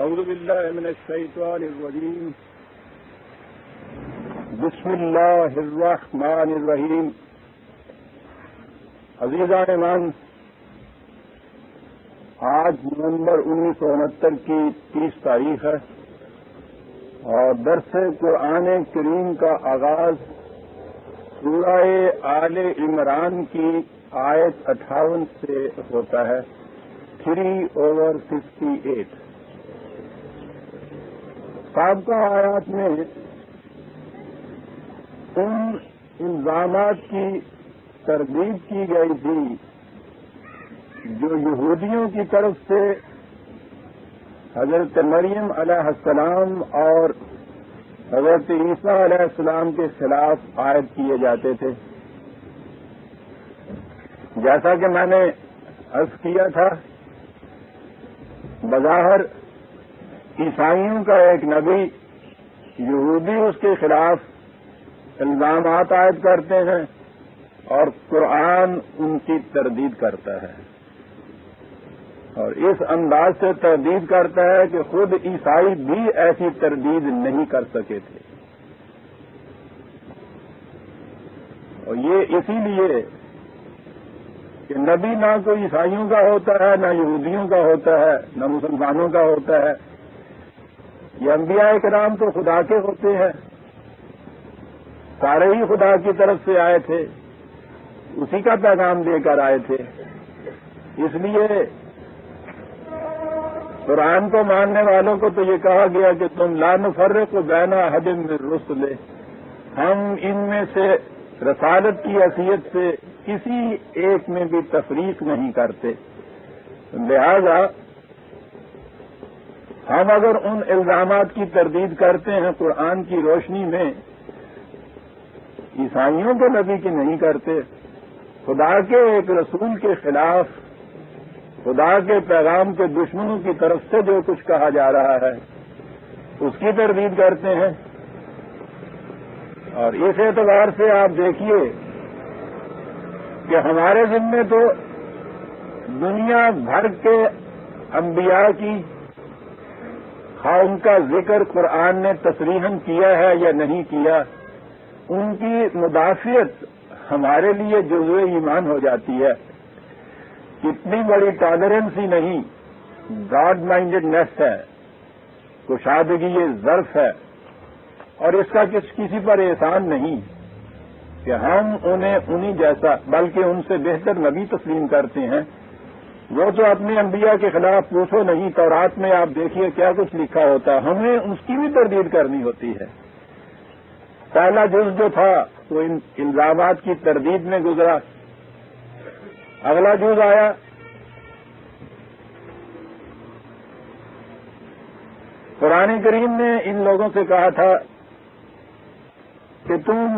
اعوذ باللہ من الشیطان الرجیم بسم اللہ الرحمن الرحیم. عزیزان ایمان، آج نومبر 1969 کی 30 تاریخ ہے اور درس قرآن کریم کا آغاز سورہ آل عمران کی آیت 58 سے ہوتا ہے. 3/58. سابقہ آیات میں ان الزامات کی تردید کی گئی تھی جو یہودیوں کی طرف سے حضرت مریم علیہ السلام اور حضرت عیسیٰ علیہ السلام کے خلاف عائد کیے جاتے تھے. جیسا کہ میں نے عرض کیا تھا، بظاہر عیسائیوں کا ایک نبی، یہودی اس کے خلاف الزامات عائد کرتے ہیں اور قرآن ان کی تردید کرتا ہے، اور اس انداز سے تردید کرتا ہے کہ خود عیسائی بھی ایسی تردید نہیں کر سکے تھے. اور یہ اسی لیے کہ نبی نہ کوئی عیسائیوں کا ہوتا ہے، نہ یہودیوں کا ہوتا ہے، نہ مسلمانوں کا ہوتا ہے. یہ انبیاء کرام تو خدا کے ہوتے ہیں، سارے ہی خدا کی طرف سے آئے تھے، اسی کا پیغام دے کر آئے تھے. اس لیے قرآن کو ماننے والوں کو تو یہ کہا گیا کہ تم لا نفرق بین احد من رسلہ، ہم ان میں سے رسالت کی حیثیت سے کسی ایک میں بھی تفریق نہیں کرتے. لہذا ہم اگر ان الزامات کی تردید کرتے ہیں قرآن کی روشنی میں، عیسائیوں کے نبی کی نہیں کرتے، خدا کے ایک رسول کے خلاف، خدا کے پیغام کے دشمنوں کی طرف سے جو کچھ کہا جا رہا ہے اس کی تردید کرتے ہیں. اور اس اعتبار سے آپ دیکھیے کہ ہمارے ذمے تو دنیا بھر کے انبیاء کی، خواہ ان کا ذکر قرآن نے تصریحاً کیا ہے یا نہیں کیا، ان کی مدافعت ہمارے لیے جزو ایمان ہو جاتی ہے. اتنی بڑی ٹالرنس ہی نہیں، براڈ مائنڈڈنیس ہے، کشادگی ظرف ہے، اور اس کا کسی پر احسان نہیں کہ ہم انہیں انہی جیسا بلکہ ان سے بہتر نبی تسلیم کرتے ہیں. وہ تو اپنے انبیاء کے خلاف پوچھو نہیں، تورات میں آپ دیکھیے کیا کچھ لکھا ہوتا ہے، ہمیں اس کی بھی تردید کرنی ہوتی ہے. پہلا جز جو تھا وہ ان الزامات کی تردید میں گزرا. اگلا جز آیا، قرآن کریم نے ان لوگوں سے کہا تھا کہ تم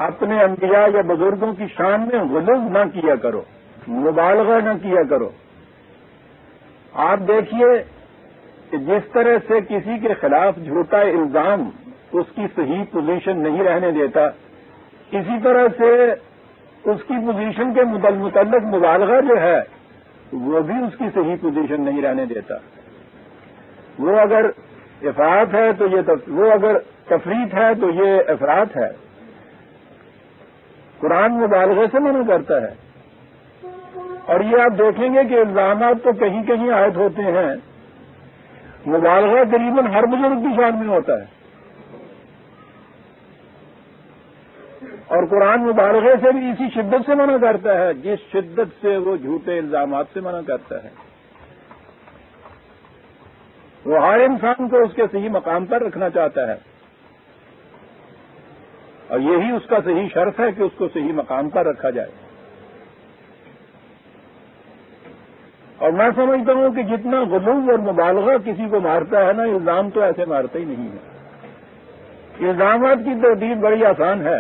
اپنے انبیاء یا بزرگوں کی شان میں غلو نہ کیا کرو، مبالغہ نہ کیا کرو. آپ دیکھیے کہ جس طرح سے کسی کے خلاف جھوٹا الزام اس کی صحیح پوزیشن نہیں رہنے دیتا، اسی طرح سے اس کی پوزیشن کے متعلق مبالغہ جو ہے وہ بھی اس کی صحیح پوزیشن نہیں رہنے دیتا. وہ اگر افراط ہے تو وہ اگر تفریط ہے تو یہ افراط ہے. قرآن مبالغے سے منع کرتا ہے. اور یہ آپ دیکھیں گے کہ الزامات تو کہیں کہیں عائد ہوتے ہیں، مبالغہ قریباً ہر بزرگ کی شان میں ہوتا ہے. اور قرآن مبالغے سے بھی اسی شدت سے منع کرتا ہے جس شدت سے وہ جھوٹے الزامات سے منع کرتا ہے. وہ ہر انسان کو اس کے صحیح مقام پر رکھنا چاہتا ہے، اور یہی اس کا صحیح شرف ہے کہ اس کو صحیح مقام پر رکھا جائے. اور میں سمجھتا ہوں کہ جتنا غلو اور مبالغہ کسی کو مارتا ہے نا، الزام تو ایسے مارتا ہی نہیں ہے. الزامات کی تردید بڑی آسان ہے.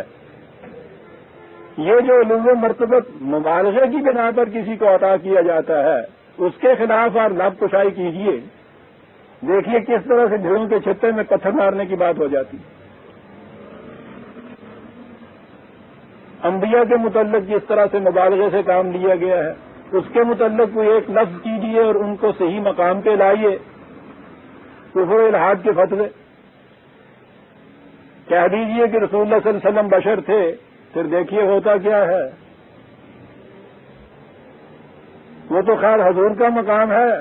یہ جو علو مرتبت مبالغے کی بنا پر کسی کو عطا کیا جاتا ہے، اس کے خلاف آپ لب کشائی کیجیے، دیکھیے کس طرح سے بھیڑوں کے چھتے میں پتھر مارنے کی بات ہو جاتی. انبیاء کے متعلق جس طرح سے مبالغے سے کام لیا گیا ہے، اس کے متعلق کوئی ایک لفظ کیجیے کیجیے اور ان کو صحیح مقام پہ لائیے کفر و الحاد کے فتوے. کہہ دیجیے کہ رسول اللہ صلی اللہ علیہ وسلم بشر تھے، پھر دیکھیے ہوتا کیا ہے. وہ تو خیر حضور کا مقام ہے.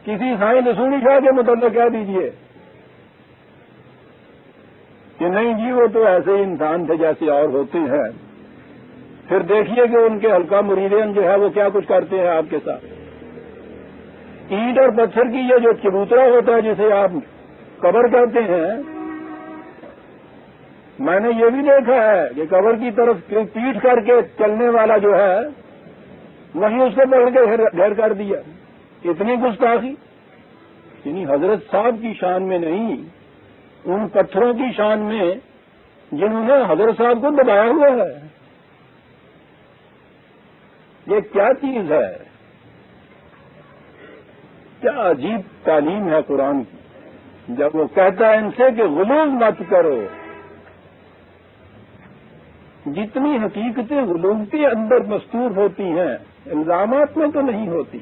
کسی سائیں رسولی شاہ کے متعلق کہہ دیجیے کہ نہیں جی وہ تو ایسے ہی انسان تھے جیسے اور ہوتے ہیں، پھر دیکھیے کہ ان کے حلقہ مریدین جو ہے وہ کیا کچھ کرتے ہیں آپ کے ساتھ. اینٹ اور پتھر کی یہ جو چبوترا ہوتا ہے جسے آپ قبر کہتے ہیں، میں نے یہ بھی دیکھا ہے کہ قبر کی طرف پیٹ کر کے چلنے والا جو ہے وہیں اس کو پکڑ کے ڈھیر کر دیا. اتنی گستاخی یعنی حضرت صاحب کی شان میں نہیں، ان پتھروں کی شان میں جنہوں نے حضرت صاحب کو دبایا ہوا ہے. یہ کیا چیز ہے؟ کیا عجیب تعلیم ہے قرآن کی، جب وہ کہتا ہے ان سے کہ غلو مت کرو. جتنی حقیقتیں غلو کے اندر مستور ہوتی ہیں الزامات میں تو نہیں ہوتی.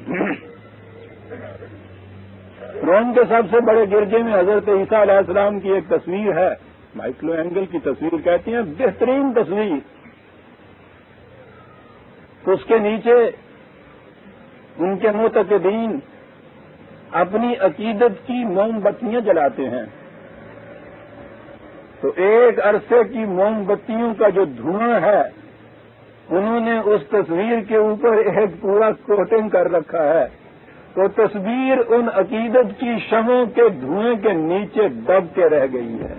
روم کے سب سے بڑے گرجے میں حضرت عیسیٰ علیہ السلام کی ایک تصویر ہے، مائکلو اینگل کی تصویر کہتے ہیں، بہترین تصویر. اس کے نیچے ان کے معتقدین اپنی عقیدت کی موم بتیاں جلاتے ہیں. تو ایک عرصے کی موم بتیوں کا جو دھواں ہے انہوں نے اس تصویر کے اوپر ایک پورا کوٹنگ کر رکھا ہے. تو تصویر ان عقیدت کی شمعوں کے دھوئیں کے نیچے دب کے رہ گئی ہے.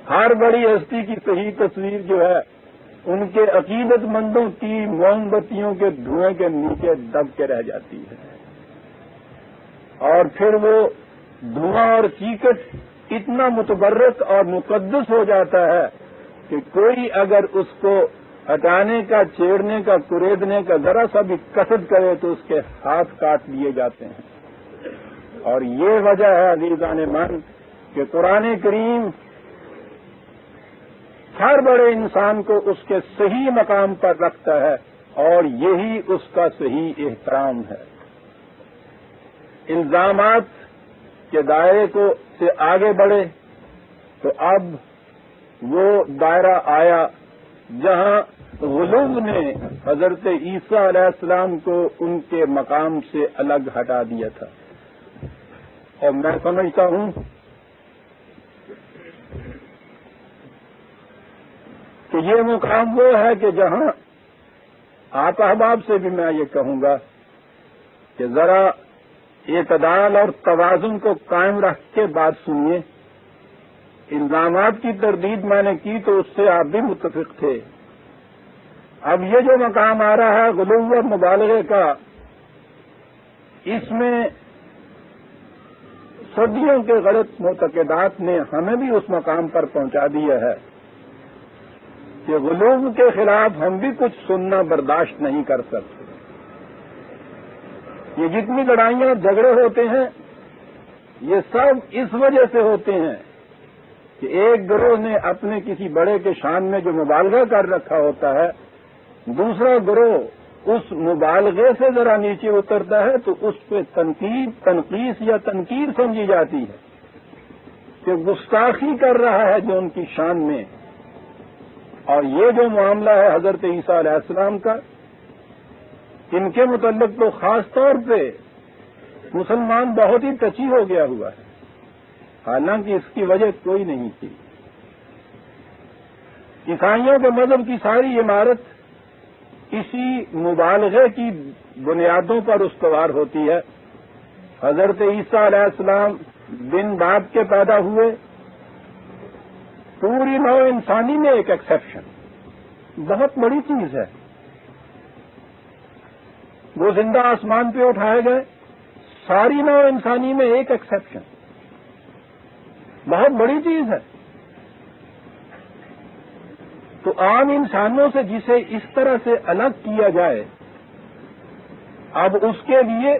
ہر بڑی ہستی کی صحیح تصویر جو ہے ان کے عقیدت مندوں کی موم بتیوں کے دھوئیں کے نیچے دب کے رہ جاتی ہے. اور پھر وہ دھواں اور چیکٹ اتنا متبرک اور مقدس ہو جاتا ہے کہ کوئی اگر اس کو ہٹانے کا، چھیڑنے کا، کریدنے کا ذرا سا بھی قصد کرے تو اس کے ہاتھ کاٹ دیے جاتے ہیں. اور یہ وجہ ہے عزیزان من کہ قرآن کریم ہر بڑے انسان کو اس کے صحیح مقام پر رکھتا ہے اور یہی اس کا صحیح احترام ہے. الزامات کے دائرے کو سے آگے بڑھے تو اب وہ دائرہ آیا جہاں غلو نے حضرت عیسیٰ علیہ السلام کو ان کے مقام سے الگ ہٹا دیا تھا. اور میں سمجھتا ہوں کہ یہ مقام وہ ہے کہ جہاں آپ احباب سے بھی میں یہ کہوں گا کہ ذرا اعتدال اور توازن کو قائم رکھ کے بات سنیے. الزامات کی تردید میں نے کی تو اس سے آپ بھی متفق تھے. اب یہ جو مقام آ رہا ہے غلو اور مبالغے کا، اس میں صدیوں کے غلط معتقدات نے ہمیں بھی اس مقام پر پہنچا دیا ہے کہ غلو کے خلاف ہم بھی کچھ سننا برداشت نہیں کر سکتے. یہ جتنی لڑائیاں جھگڑے ہوتے ہیں یہ سب اس وجہ سے ہوتے ہیں کہ ایک گروہ نے اپنے کسی بڑے کے شان میں جو مبالغہ کر رکھا ہوتا ہے، دوسرا گروہ اس مبالغے سے ذرا نیچے اترتا ہے تو اس پہ تنقیص یا تنقیر سمجھی جاتی ہے کہ گستاخی کر رہا ہے جو ان کی شان میں. اور یہ جو معاملہ ہے حضرت عیسیٰ علیہ السلام کا، ان کے متعلق تو خاص طور پہ مسلمان بہت ہی ٹچی ہو گیا ہوا ہے، حالانکہ اس کی وجہ کوئی نہیں تھی. عیسائیوں کے مذہب کی ساری عمارت اسی مبالغے کی بنیادوں پر استوار ہوتی ہے. حضرت عیسیٰ علیہ السلام بن باپ کے پیدا ہوئے، پوری نو انسانی میں ایک ایکسیپشن، بہت بڑی چیز ہے. وہ زندہ آسمان پہ اٹھائے گئے، ساری نو انسانی میں ایک ایکسیپشن، بہت بڑی چیز ہے. تو عام انسانوں سے جسے اس طرح سے الگ کیا جائے، اب اس کے لیے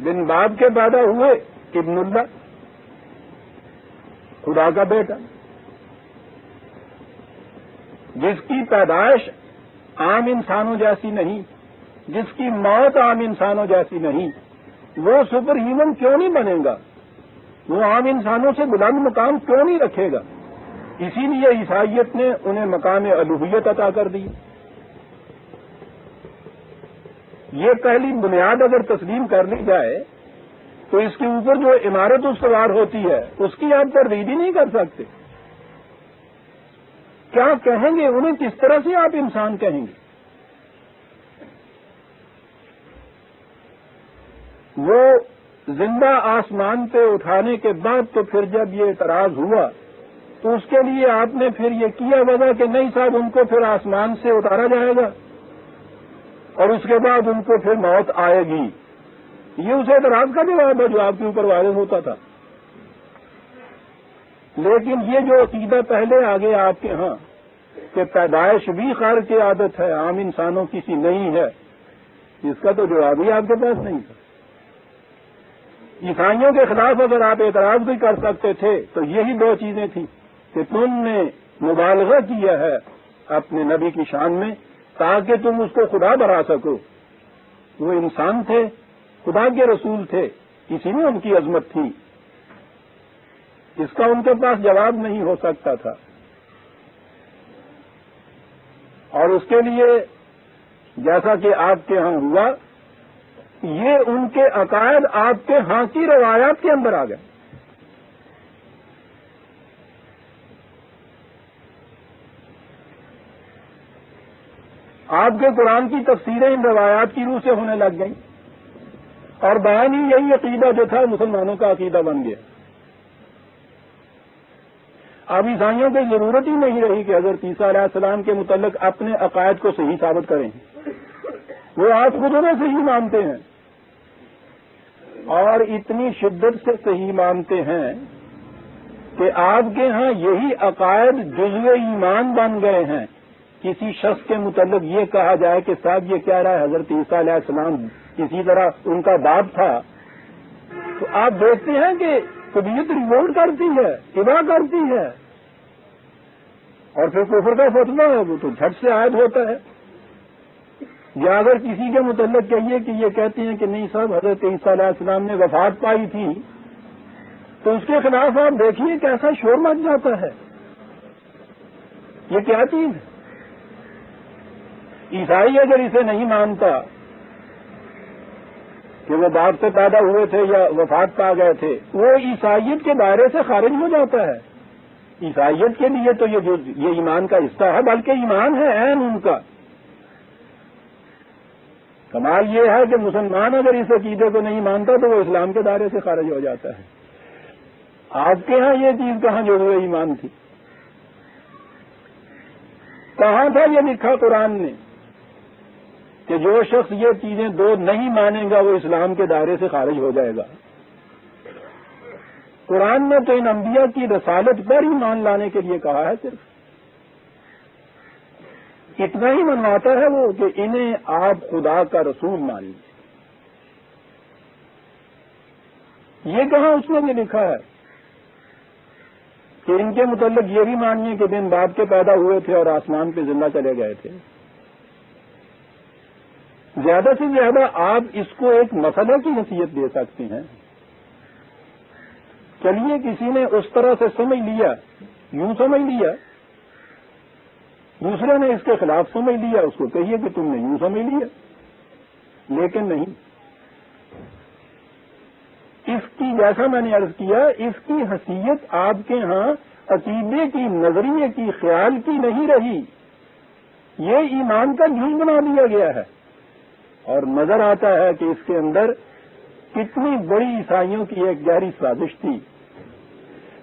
بن باپ کے پیدا ہوئے ابن اللہ، خدا کا بیٹا، جس کی پیدائش عام انسانوں جیسی نہیں، جس کی موت عام انسانوں جیسی نہیں، وہ سپر ہیومن کیوں نہیں بنے گا؟ وہ عام انسانوں سے بلند مقام کیوں نہیں رکھے گا؟ اسی لیے عیسائیت نے انہیں مقام الوہیت عطا کر دی۔ یہ پہلی بنیاد اگر تسلیم کر لی جائے تو اس کے اوپر جو عمارت استوار ہوتی ہے اس کی آپ تردید ہی نہیں کر سکتے۔ کیا کہیں گے انہیں؟ کس طرح سے آپ انسان کہیں گے؟ وہ زندہ آسمان پہ اٹھانے کے بعد تو پھر جب یہ اعتراض ہوا تو اس کے لیے آپ نے پھر یہ کیا وجہ کہ نہیں صاحب ان کو پھر آسمان سے اتارا جائے گا اور اس کے بعد ان کو پھر موت آئے گی۔ یہ اس اعتراض کا جواب ہے جو آپ کے اوپر وارد ہوتا تھا۔ لیکن یہ جو عقیدہ پہلے آگے آپ کے ہاں کہ پیدائش بھی خالق کی عادت ہے، عام انسانوں کسی نہیں ہے، اس کا تو جواب ہی آپ کے پاس نہیں تھا۔ عیسائیوں کے خلاف اگر آپ اعتراض بھی کر سکتے تھے تو یہی دو چیزیں تھیں کہ تم نے مبالغہ کیا ہے اپنے نبی کی شان میں تاکہ تم اس کو خدا بنا سکو۔ وہ انسان تھے، خدا کے رسول تھے، اسی میں ان کی عظمت تھی، اس کا ان کے پاس جواب نہیں ہو سکتا تھا۔ اور اس کے لیے جیسا کہ آپ کے ہاں ہوا، یہ ان کے عقائد آپ کے ہاں کی روایات کے اندر آ گئے۔ آپ کے قرآن کی تفسیریں ان روایات کی روح سے ہونے لگ گئیں اور بیان ہی یہی عقیدہ جو تھا مسلمانوں کا عقیدہ بن گیا۔ اب عیسائیوں کی ضرورت ہی نہیں رہی کہ حضرت عیسیٰ علیہ السلام کے متعلق اپنے عقائد کو صحیح ثابت کریں، وہ آپ خود انہیں صحیح مانتے ہیں اور اتنی شدت سے صحیح مانتے ہیں کہ آپ کے ہاں یہی عقائد جزو ایمان بن گئے ہیں۔ کسی شخص کے متعلق یہ کہا جائے کہ صاحب یہ کہہ رہا ہے حضرت عیسیٰ علیہ السلام کسی طرح ان کا باپ تھا، تو آپ دیکھتے ہیں کہ طبیعت ریوولٹ کرتی ہے، ابا کرتی ہے، اور پھر کفر کا فتویٰ ہے وہ تو جھٹ سے عائد ہوتا ہے۔ یا اگر کسی کے متعلق کہیے کہ یہ کہتے ہیں کہ نہیں صاحب حضرت عیسیٰ علیہ السلام نے وفات پائی تھی، تو اس کے خلاف آپ دیکھیے کیسا شور مچ جاتا ہے۔ یہ کیا چیز ہے؟ عیسائی اگر اسے نہیں مانتا کہ وہ باپ سے پیدا ہوئے تھے یا وفات پا گئے تھے، وہ عیسائیت کے دائرے سے خارج ہو جاتا ہے۔ عیسائیت کے لیے تو یہ ایمان کا حصہ ہے، بلکہ ایمان ہے عین ان کا۔ کمال یہ ہے کہ مسلمان اگر اس عقیدے کو نہیں مانتا تو وہ اسلام کے دائرے سے خارج ہو جاتا ہے۔ آپ کے ہاں یہ چیز کہاں جڑ ہوئے ایمان تھی؟ کہاں تھا یہ لکھا قرآن نے کہ جو شخص یہ چیزیں دو نہیں مانے گا وہ اسلام کے دائرے سے خارج ہو جائے گا؟ قرآن نے تو ان انبیاء کی رسالت پر ایمان لانے کے لیے کہا ہے، صرف اتنا ہی منواتا ہے وہ کہ انہیں آپ خدا کا رسول مان لیجیے۔ یہ کہاں اس نے یہ لکھا ہے کہ ان کے متعلق یہ بھی مانیے کہ دن باپ کے پیدا ہوئے تھے اور آسمان پہ زندہ چلے گئے تھے؟ زیادہ سے زیادہ آپ اس کو ایک مسئلے کی حیثیت دے سکتے ہیں۔ چلیے کسی نے اس طرح سے سمجھ لیا، یوں سمجھ لیا، دوسرے نے اس کے خلاف سمجھ لیا، اس کو کہیے کہ تم نے یوں سمجھ لیا، لیکن نہیں۔ اس کی جیسا میں نے عرض کیا، اس کی حیثیت آپ کے ہاں عقیدے کی، نظریے کی، خیال کی نہیں رہی، یہ ایمان کا جھوٹ بنا دیا گیا ہے۔ اور نظر آتا ہے کہ اس کے اندر کتنی بڑی عیسائیوں کی ایک گہری سازش تھی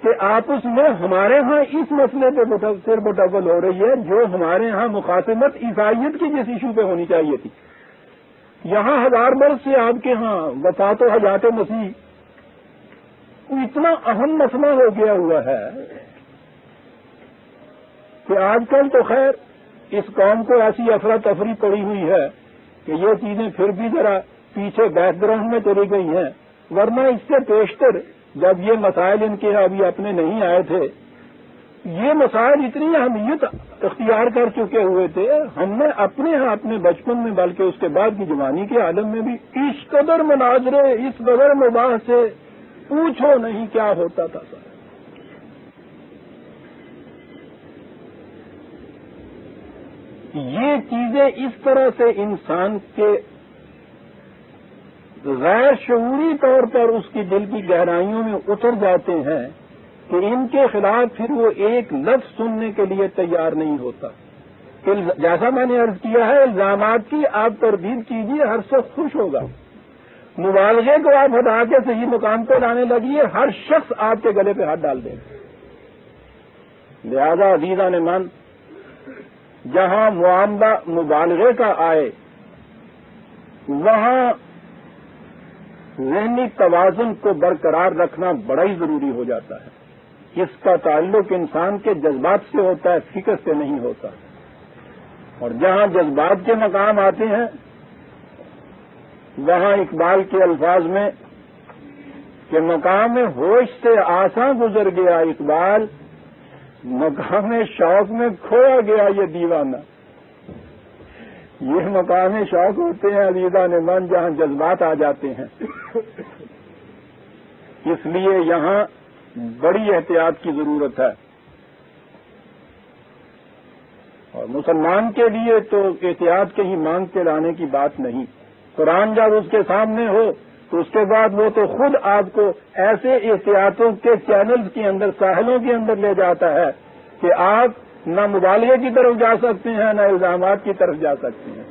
کہ آپس میں ہمارے ہاں اس مسئلے پہ سر بٹول ہو رہی ہے جو ہمارے ہاں مخاصمت عیسائیت کی جس ایشو پہ ہونی چاہیے تھی۔ یہاں 1000 برس سے آپ کے ہاں وفات و حیات مسیح اتنا اہم مسئلہ ہو گیا ہوا ہے کہ آج کل تو خیر اس قوم کو ایسی افراتفری پڑی ہوئی ہے کہ یہ چیزیں پھر بھی ذرا پیچھے بیک گراؤنڈ میں چلی گئی ہیں، ورنہ اس سے پیشتر جب یہ مسائل ان کے ابھی اپنے نہیں آئے تھے یہ مسائل اتنی اہمیت اختیار کر چکے ہوئے تھے، ہم نے اپنے بچپن میں بلکہ اس کے بعد کی جوانی کے عالم میں بھی اس قدر مناظرے، اس قدر مباحثے، پوچھو نہیں کیا ہوتا تھا سر۔ یہ چیزیں اس طرح سے انسان کے غیر شعوری طور پر اس کی دل کی گہرائیوں میں اتر جاتے ہیں کہ ان کے خلاف پھر وہ ایک لفظ سننے کے لیے تیار نہیں ہوتا۔ جیسا میں نے عرض کیا ہے، الزامات کی آپ تردید کیجیے، ہر شخص خوش ہوگا۔ مبالغے کو آپ ہٹا کے صحیح مقام پہ لانے لگیے، ہر شخص آپ کے گلے پہ ہاتھ ڈال دے گا۔ لہذا عزیزان من، جہاں معاملہ مبالغے کا آئے وہاں ذہنی توازن کو برقرار رکھنا بڑا ہی ضروری ہو جاتا ہے۔ اس کا تعلق انسان کے جذبات سے ہوتا ہے، فکر سے نہیں ہوتا۔ اور جہاں جذبات کے مقام آتے ہیں وہاں اقبال کے الفاظ میں کہ مقام ہوش سے آساں گزر گیا اقبال، مقام شوق میں کھویا گیا یہ دیوانہ۔ یہ مقام شوق ہوتے ہیں عزیزان من جہاں جذبات آ جاتے ہیں۔ اس لیے یہاں بڑی احتیاط کی ضرورت ہے، اور مسلمان کے لیے تو احتیاط کے ہی مانگ کے لانے کی بات نہیں۔ قرآن جب اس کے سامنے ہو تو اس کے بعد وہ تو خود آپ کو ایسے احتیاطوں کے چینلز کے اندر، ساحلوں کے اندر لے جاتا ہے کہ آپ نہ مبالغے کی طرف جا سکتے ہیں نہ الزامات کی طرف جا سکتے ہیں۔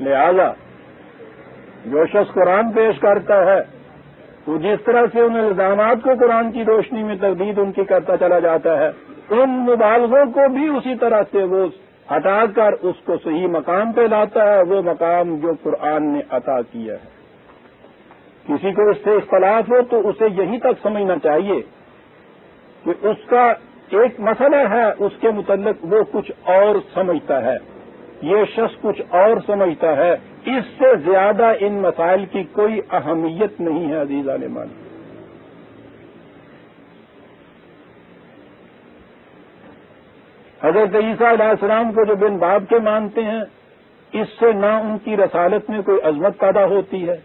لہذا جو شخص قرآن پیش کرتا ہے وہ جس طرح سے ان الزامات کو قرآن کی روشنی میں تردید ان کی کرتا چلا جاتا ہے، ان مبالغوں کو بھی اسی طرح سے وہ ہٹا کر اس کو صحیح مقام پہ لاتا ہے، وہ مقام جو قرآن نے عطا کیا ہے۔ کسی کو اس سے اختلاف ہو تو اسے یہیں تک سمجھنا چاہیے کہ اس کا ایک مسئلہ ہے، اس کے متعلق وہ کچھ اور سمجھتا ہے، یہ شخص کچھ اور سمجھتا ہے، اس سے زیادہ ان مسائل کی کوئی اہمیت نہیں ہے عزیزان من۔ حضرت عیسیٰ علیہ السلام کو جو بن باپ کے مانتے ہیں، اس سے نہ ان کی رسالت میں کوئی عظمت پیدا ہوتی ہے،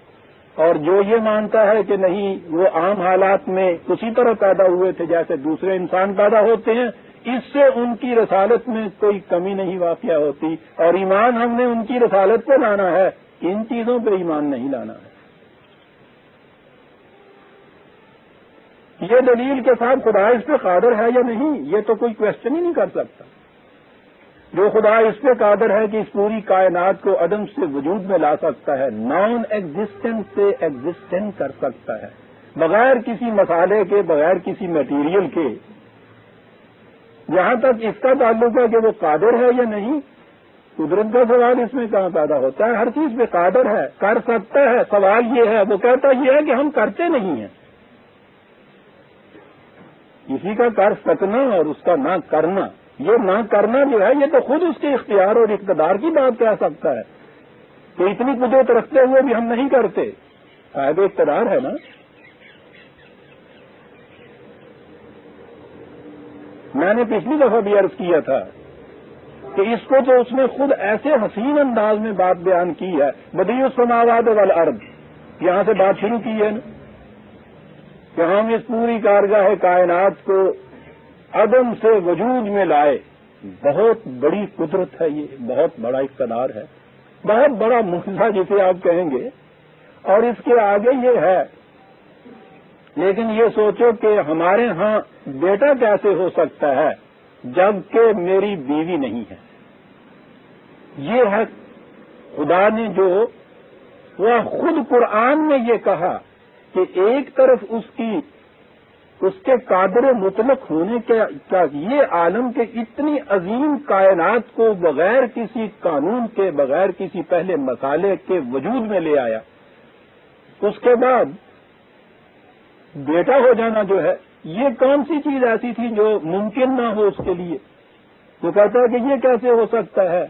اور جو یہ مانتا ہے کہ نہیں وہ عام حالات میں اسی طرح پیدا ہوئے تھے جیسے دوسرے انسان پیدا ہوتے ہیں، اس سے ان کی رسالت میں کوئی کمی نہیں واقع ہوتی، اور ایمان ہم نے ان کی رسالت پہ لانا ہے، ان چیزوں پہ ایمان نہیں لانا ہے۔ یہ دلیل کے ساتھ خدا اس پہ قادر ہے یا نہیں، یہ تو کوئی کوشچن ہی نہیں کر سکتا۔ جو خدا اس پہ قادر ہے کہ اس پوری کائنات کو عدم سے وجود میں لا سکتا ہے، نان ایگزسٹنٹ سے ایگزسٹنٹ کر سکتا ہے، بغیر کسی مسالے کے، بغیر کسی میٹیریل کے، جہاں تک اس کا تعلق ہے کہ وہ قادر ہے یا نہیں، قدرت کا سوال اس میں کہاں پیدا ہوتا ہے؟ ہر چیز پہ قادر ہے، کر سکتا ہے۔ سوال یہ ہے، وہ کہتا یہ ہے کہ ہم کرتے نہیں ہیں۔ کسی کا کر سکنا اور اس کا نہ کرنا، یہ نہ کرنا جو ہے یہ تو خود اس کے اختیار اور اقتدار کی بات کہہ سکتا ہے کہ اتنی قدرت رکھتے ہوئے بھی ہم نہیں کرتے، صاحب اقتدار ہے نا۔ میں نے پچھلی دفعہ بھی عرض کیا تھا کہ اس کو تو اس نے خود ایسے حسین انداز میں بات بیان کی ہے، بدیع السماوات والارض، یہاں سے بات شروع کی ہے نا کہ ہم اس پوری کارگاہ کائنات کو عدم سے وجود میں لائے۔ بہت بڑی قدرت ہے، یہ بہت بڑا اقتدار ہے، بہت بڑا معجزہ جسے آپ کہیں گے، اور اس کے آگے یہ ہے، لیکن یہ سوچو کہ ہمارے ہاں بیٹا کیسے ہو سکتا ہے جبکہ میری بیوی نہیں ہے۔ یہ ہے خدا نے جو وہ خود قرآن میں یہ کہا کہ ایک طرف اس کے قادر مطلق ہونے کا یہ عالم کے اتنی عظیم کائنات کو بغیر کسی قانون کے، بغیر کسی پہلے مسالے کے وجود میں لے آیا، اس کے بعد بیٹا ہو جانا جو ہے، یہ کون سی چیز ایسی تھی جو ممکن نہ ہو اس کے لیے؟ وہ کہتا ہے کہ یہ کیسے ہو سکتا ہے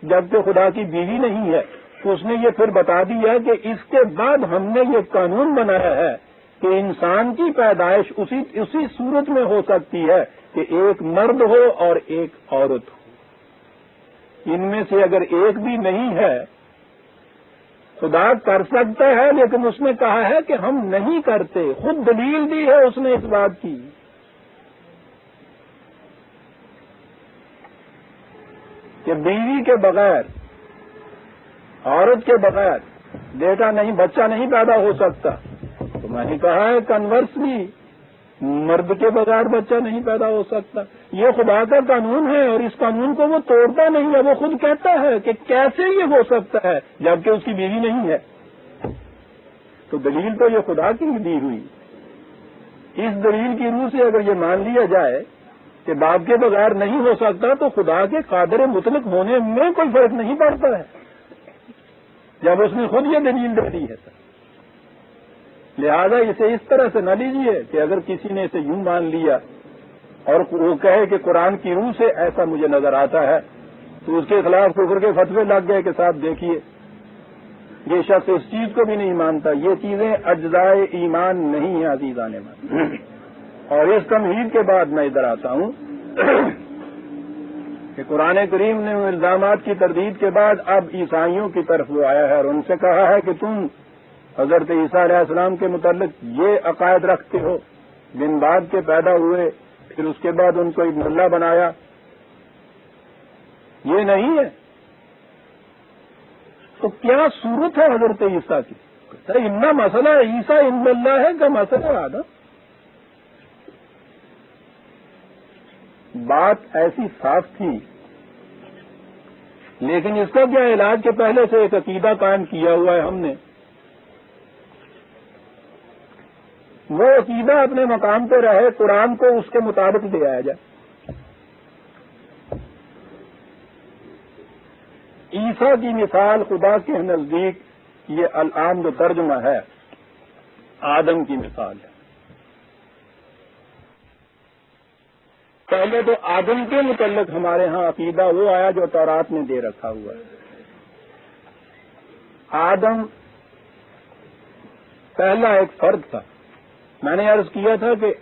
جبکہ خدا کی بیوی نہیں ہے۔ تو اس نے یہ پھر بتا دیا کہ اس کے بعد ہم نے یہ قانون بنایا ہے کہ انسان کی پیدائش اسی صورت میں ہو سکتی ہے کہ ایک مرد ہو اور ایک عورت ہو۔ ان میں سے اگر ایک بھی نہیں ہے، خدا کر سکتا ہے، لیکن اس نے کہا ہے کہ ہم نہیں کرتے، خود دلیل دی ہے اس نے اس بات کی۔ کہ بیوی کے بغیر، عورت کے بغیر بچہ نہیں پیدا ہو سکتا، تو میں نے کہا ہے کنورسلی مرد کے بغیر بچہ نہیں پیدا ہو سکتا۔ یہ خدا کا قانون ہے اور اس قانون کو وہ توڑتا نہیں ہے، وہ خود کہتا ہے کہ کیسے یہ ہو سکتا ہے جبکہ اس کی بیوی نہیں ہے۔ تو دلیل تو یہ خدا کی دی ہوئی، اس دلیل کی روح سے اگر یہ مان لیا جائے کہ باپ کے بغیر نہیں ہو سکتا تو خدا کے قادر مطلق ہونے میں کوئی فرق نہیں پڑتا ہے جب اس نے خود یہ دلیل دے دی ہے۔ لہذا اسے اس طرح سے نہ لیجیے کہ اگر کسی نے اسے یوں مان لیا اور وہ کہے کہ قرآن کی روح سے ایسا مجھے نظر آتا ہے تو اس کے خلاف کفر کے فتوے لگ گئے کہ صاحب دیکھیے یہ شخص اس چیز کو بھی نہیں مانتا۔ یہ چیزیں اجزائے ایمان نہیں ہیں عزیزان من۔ اور اس تمہید کے بعد میں ادھر آتا ہوں کہ قرآن کریم نے الزامات کی تردید کے بعد اب عیسائیوں کی طرف وہ آیا ہے اور ان سے کہا ہے کہ تم حضرت عیسیٰ علیہ السلام کے متعلق یہ عقائد رکھتے ہو، دن بعد کے پیدا ہوئے، پھر اس کے بعد ان کو ابن اللہ بنایا، یہ نہیں ہے۔ تو کیا صورت ہے حضرت عیسیٰ کی؟ اتنا مسئلہ عیسیٰ ابن اللہ ہے کا مسئلہ آدھا بات ایسی صاف تھی، لیکن اس کا کیا علاج کے پہلے سے ایک عقیدہ قائم کیا ہوا ہے ہم نے، وہ عقیدہ اپنے مقام پہ رہے، قرآن کو اس کے مطابق دے آیا جائے۔ عیسیٰ کی مثال خدا کے نزدیک یہ العام جو ترجمہ ہے آدم کی مثال ہے۔ پہلے تو آدم کے متعلق ہمارے ہاں عقیدہ وہ آیا جو تورات میں دے رکھا ہوا ہے۔ آدم پہلا ایک فرد تھا۔ میں نے عرض کیا تھا کہ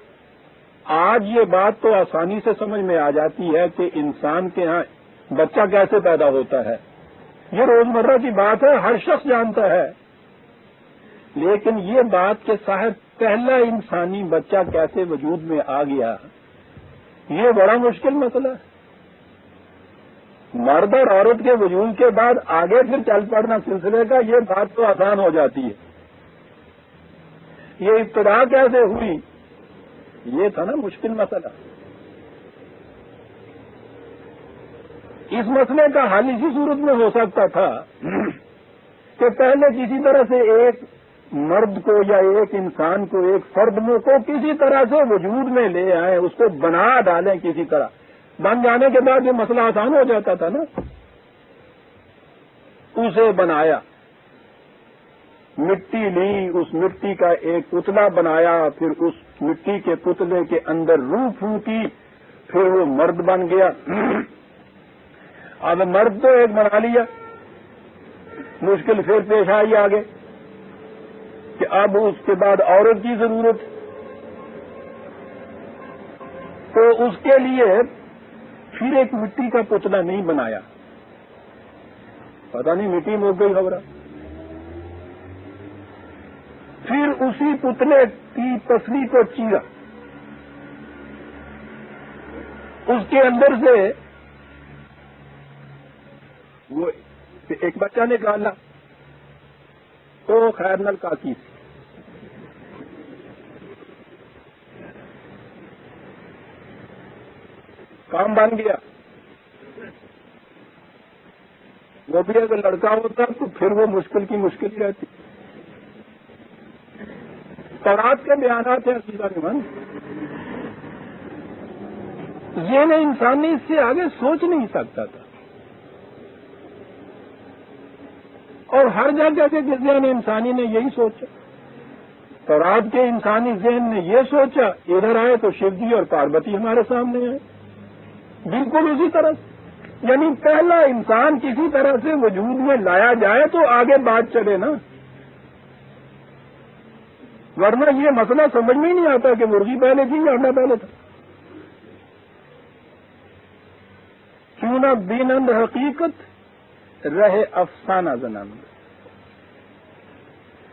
آج یہ بات تو آسانی سے سمجھ میں آ جاتی ہے کہ انسان کے ہاں بچہ کیسے پیدا ہوتا ہے، یہ روزمرہ کی بات ہے، ہر شخص جانتا ہے۔ لیکن یہ بات کہ صاحب پہلا انسانی بچہ کیسے وجود میں آ گیا، یہ بڑا مشکل مسئلہ ہے۔ مرد اور عورت کے وجود کے بعد آگے پھر چل پڑنا سلسلے کا، یہ بات تو آسان ہو جاتی ہے۔ یہ ابتدا کیسے ہوئی، یہ تھا نا مشکل مسئلہ۔ اس مسئلے کا حل اسی صورت میں ہو سکتا تھا کہ پہلے کسی طرح سے ایک مرد کو یا ایک انسان کو، ایک فرد کو کسی طرح سے وجود میں لے آئیں، اس کو بنا ڈالیں کسی طرح، بن جانے کے بعد یہ مسئلہ آسان ہو جاتا تھا نا۔ اسے بنایا، مٹی لی، اس مٹی کا ایک پتلا بنایا، پھر اس مٹی کے پتلے کے اندر روح پھونکی، پھر وہ مرد بن گیا۔ اب مرد تو ایک بنا لیا، مشکل پھر پیش آئی آگے کہ اب اس کے بعد عورت کی ضرورت، تو اس کے لیے پھر ایک مٹی کا پتلا نہیں بنایا، پتہ نہیں مٹی مک گئی خبر، پھر اسی پتلے کی پسلی کو چیرا، اس کے اندر سے وہ ایک بچہ نکالا، تو خیر نل کاکی سی، کام بن گیا۔ وہ بھی اگر لڑکا ہوتا تو پھر وہ مشکل کی مشکل ہی رہتی۔ تورات کے بیانات ہیں عزیزان من، ذہن انسانی اس سے آگے سوچ نہیں سکتا تھا، اور ہر جگہ کے ذہن انسانی نے یہی سوچا۔ تورات کے انسانی ذہن نے یہ سوچا، ادھر آئے تو شیو جی اور پاروتی ہمارے سامنے آئے، بالکل اسی طرح سے۔ یعنی پہلا انسان کسی طرح سے وجود میں لایا جائے تو آگے بات چلے نا۔ ورنہ یہ مسئلہ سمجھ میں ہی نہیں آتا کہ مرغی پہلے تھی یا انڈا پہلے تھا. کیوں نہ بینند حقیقت رہے افسانہ زنند.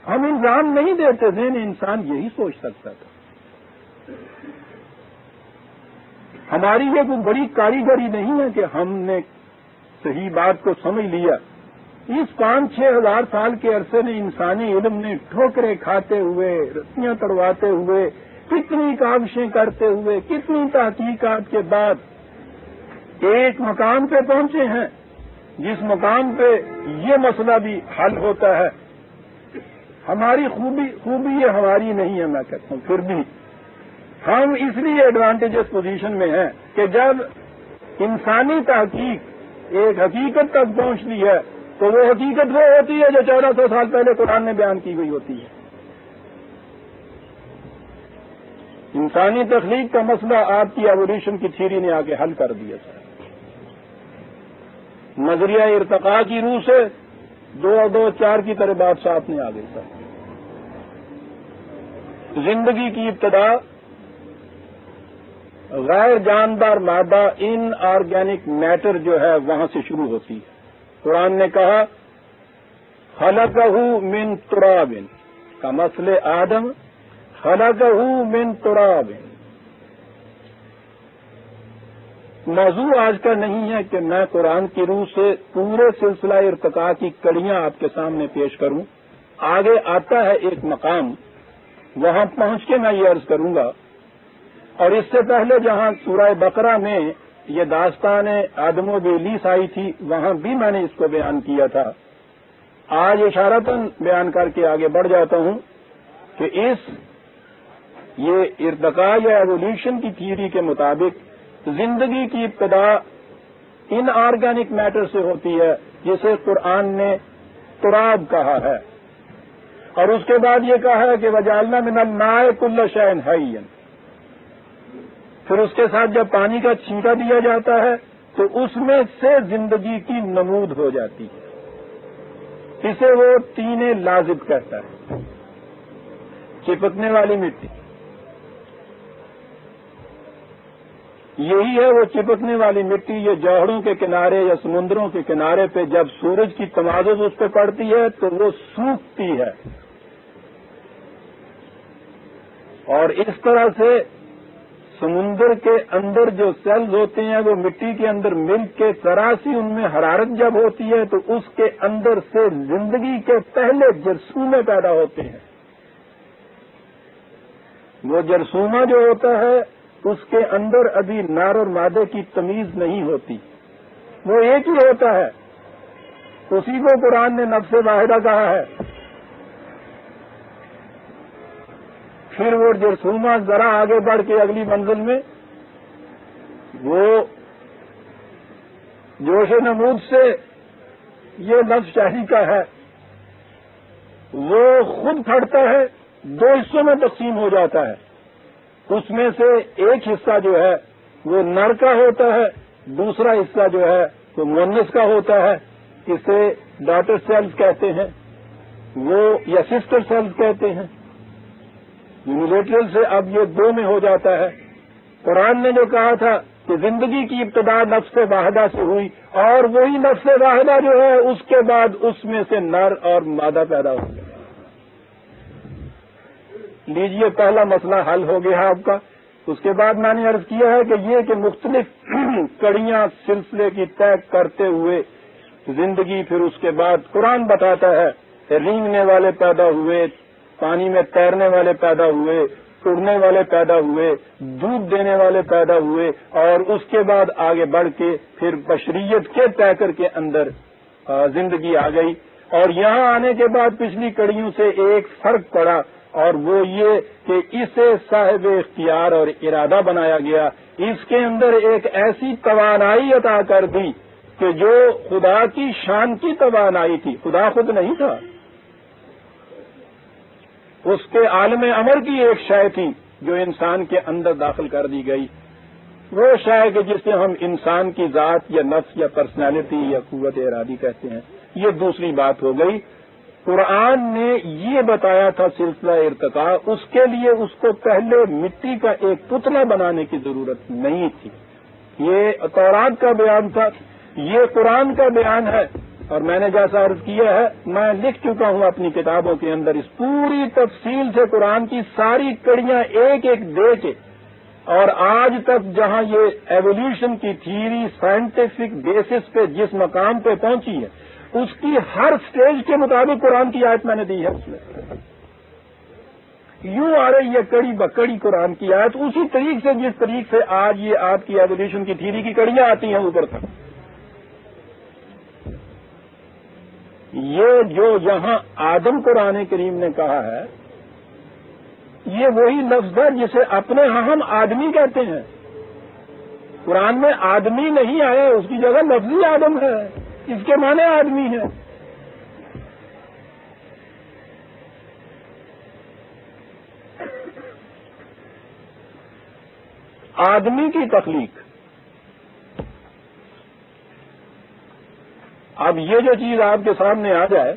ہم الزام نہیں دیتے تھے، انسان یہی سوچ سکتا تھا. ہماری یہ کوئی بڑی کاریگری نہیں ہے کہ ہم نے صحیح بات کو سمجھ لیا. اس 5-6 ہزار سال کے عرصے میں انسانی علم نے ٹھوکریں کھاتے ہوئے، رسیاں تڑواتے ہوئے، کتنی کاوشیں کرتے ہوئے، کتنی تحقیقات کے بعد ایک مقام پہ پہنچے ہیں جس مقام پہ یہ مسئلہ بھی حل ہوتا ہے. ہماری خوبی یہ ہماری نہیں ہے، میں کہتا ہوں. پھر بھی ہم اس لیے ایڈوانٹیجس پوزیشن میں ہیں کہ جب انسانی تحقیق ایک حقیقت تک پہنچتی ہے تو وہ حقیقت وہ ہوتی ہے جو 1400 سال پہلے قرآن میں بیان کی گئی ہوتی ہے. انسانی تخلیق کا مسئلہ آپ کی ایوولوشن کی تھیوری نے آگے حل کر دیا سر. نظریہ ارتقاء کی روح سے 2 اور 2 4 کی طرح بات سامنے آ گئی سر. زندگی کی ابتدا غیر جاندار مادہ ان آرگینک میٹر جو ہے وہاں سے شروع ہوتی ہے. قرآن نے کہا خلقہ من تراب کا مثل آدم خلقہ من تراب. موضوع آج کا نہیں ہے کہ میں قرآن کی روح سے پورے سلسلہ ارتقاء کی کڑیاں آپ کے سامنے پیش کروں. آگے آتا ہے ایک مقام، وہاں پہنچ کے میں یہ عرض کروں گا. اور اس سے پہلے جہاں سورہ بقرہ میں یہ داستان آدم و ابلیس آئی تھی وہاں بھی میں نے اس کو بیان کیا تھا. آج اشارتاً بیان کر کے آگے بڑھ جاتا ہوں کہ یہ ارتقاء یا ایوولوشن کی تھیوری کے مطابق زندگی کی ابتدا ان آرگینک میٹر سے ہوتی ہے جسے قرآن نے تراب کہا ہے. اور اس کے بعد یہ کہا ہے کہ وجعلنا من الماء کل شیء حی. پھر اس کے ساتھ جب پانی کا چھینکا دیا جاتا ہے تو اس میں سے زندگی کی نمود ہو جاتی ہے. اسے وہ تین لازب کہتا ہے. چپکنے والی مٹی، یہی ہے وہ چپکنے والی مٹی. یہ جوہروں کے کنارے یا سمندروں کے کنارے پہ جب سورج کی تمازج اس پہ پڑتی ہے تو وہ سوکھتی ہے. اور اس طرح سے سمندر کے اندر جو سیلز ہوتے ہیں وہ مٹی کے اندر مل کے ذرا سی ان میں حرارت جب ہوتی ہے تو اس کے اندر سے زندگی کے پہلے جرثومے پیدا ہوتے ہیں. وہ جرثومہ جو ہوتا ہے اس کے اندر ابھی نر اور مادے کی تمیز نہیں ہوتی، وہ ایک ہی ہوتا ہے. اسی کو قرآن نے نفس واحدہ کہا ہے. پھر وہ جرثومہ ذرا آگے بڑھ کے اگلی منزل میں وہ جوش نمود سے یہ نفس شاہی کا ہے، وہ خود پھٹتا ہے، 2 حصوں میں تقسیم ہو جاتا ہے. اس میں سے ایک حصہ جو ہے وہ نر کا ہوتا ہے، دوسرا حصہ جو ہے وہ مؤنث کا ہوتا ہے. اسے ڈاٹر سیلز کہتے ہیں وہ، یا سسٹر سیلز کہتے ہیں. یونیلیٹرل سے اب یہ 2 میں ہو جاتا ہے. قرآن نے جو کہا تھا کہ زندگی کی ابتدا نفس واحدہ سے ہوئی، اور وہی نفس واحدہ جو ہے اس کے بعد اس میں سے نر اور مادہ پیدا ہو گیا. لیجئے پہلا مسئلہ حل ہو گیا آپ کا. اس کے بعد میں نے عرض کیا ہے کہ مختلف کڑیاں سلسلے کی طے کرتے ہوئے زندگی، پھر اس کے بعد قرآن بتاتا ہے رینگنے والے پیدا ہوئے، پانی میں تیرنے والے پیدا ہوئے، اڑنے والے پیدا ہوئے، دودھ دینے والے پیدا ہوئے، اور اس کے بعد آگے بڑھ کے پھر بشریت کے پیکر کے اندر زندگی آ گئی. اور یہاں آنے کے بعد پچھلی کڑیوں سے ایک فرق پڑا، اور وہ یہ کہ اسے صاحب اختیار اور ارادہ بنایا گیا. اس کے اندر ایک ایسی توانائی عطا کر دی کہ جو خدا کی شان کی توانائی تھی. خدا خود نہیں تھا، اس کے عالم امر کی ایک شے تھی جو انسان کے اندر داخل کر دی گئی. وہ شے کہ جسے ہم انسان کی ذات یا نفس یا پرسنالٹی یا قوت ارادی کہتے ہیں. یہ دوسری بات ہو گئی. قرآن نے یہ بتایا تھا سلسلہ ارتقاء، اس کے لیے اس کو پہلے مٹی کا ایک پتلا بنانے کی ضرورت نہیں تھی۔ یہ تورات کا بیان تھا، یہ قرآن کا بیان ہے، اور میں نے جیسا عرض کیا ہے، میں لکھ چکا ہوں اپنی کتابوں کے اندر اس پوری تفصیل سے قرآن کی ساری کڑیاں ایک ایک دے کے، اور آج تک جہاں یہ ایوولوشن کی تھیوری سائنٹیفک بیسس پہ جس مقام پہ پہنچی ہے، اس کی ہر سٹیج کے مطابق قرآن کی آیت میں نے دی ہے۔ اس میں یوں آ رہی ہے کڑی بکڑی قرآن کی آیت، اسی طریق سے جس طریق سے آج یہ آپ کی ایوولوشن کی تھیوری کی کڑیاں آتی ہیں اوپر تک۔ یہ جو یہاں آدم قرآن کریم نے کہا ہے، یہ وہی لفظ ہے جسے اپنے ہاں ہم آدمی کہتے ہیں۔ قرآن میں آدمی نہیں آیا، اس کی جگہ لفظی آدم ہے، اس کے معنی آدمی ہے۔ آدمی کی تخلیق، اب یہ جو چیز آپ کے سامنے آ جائے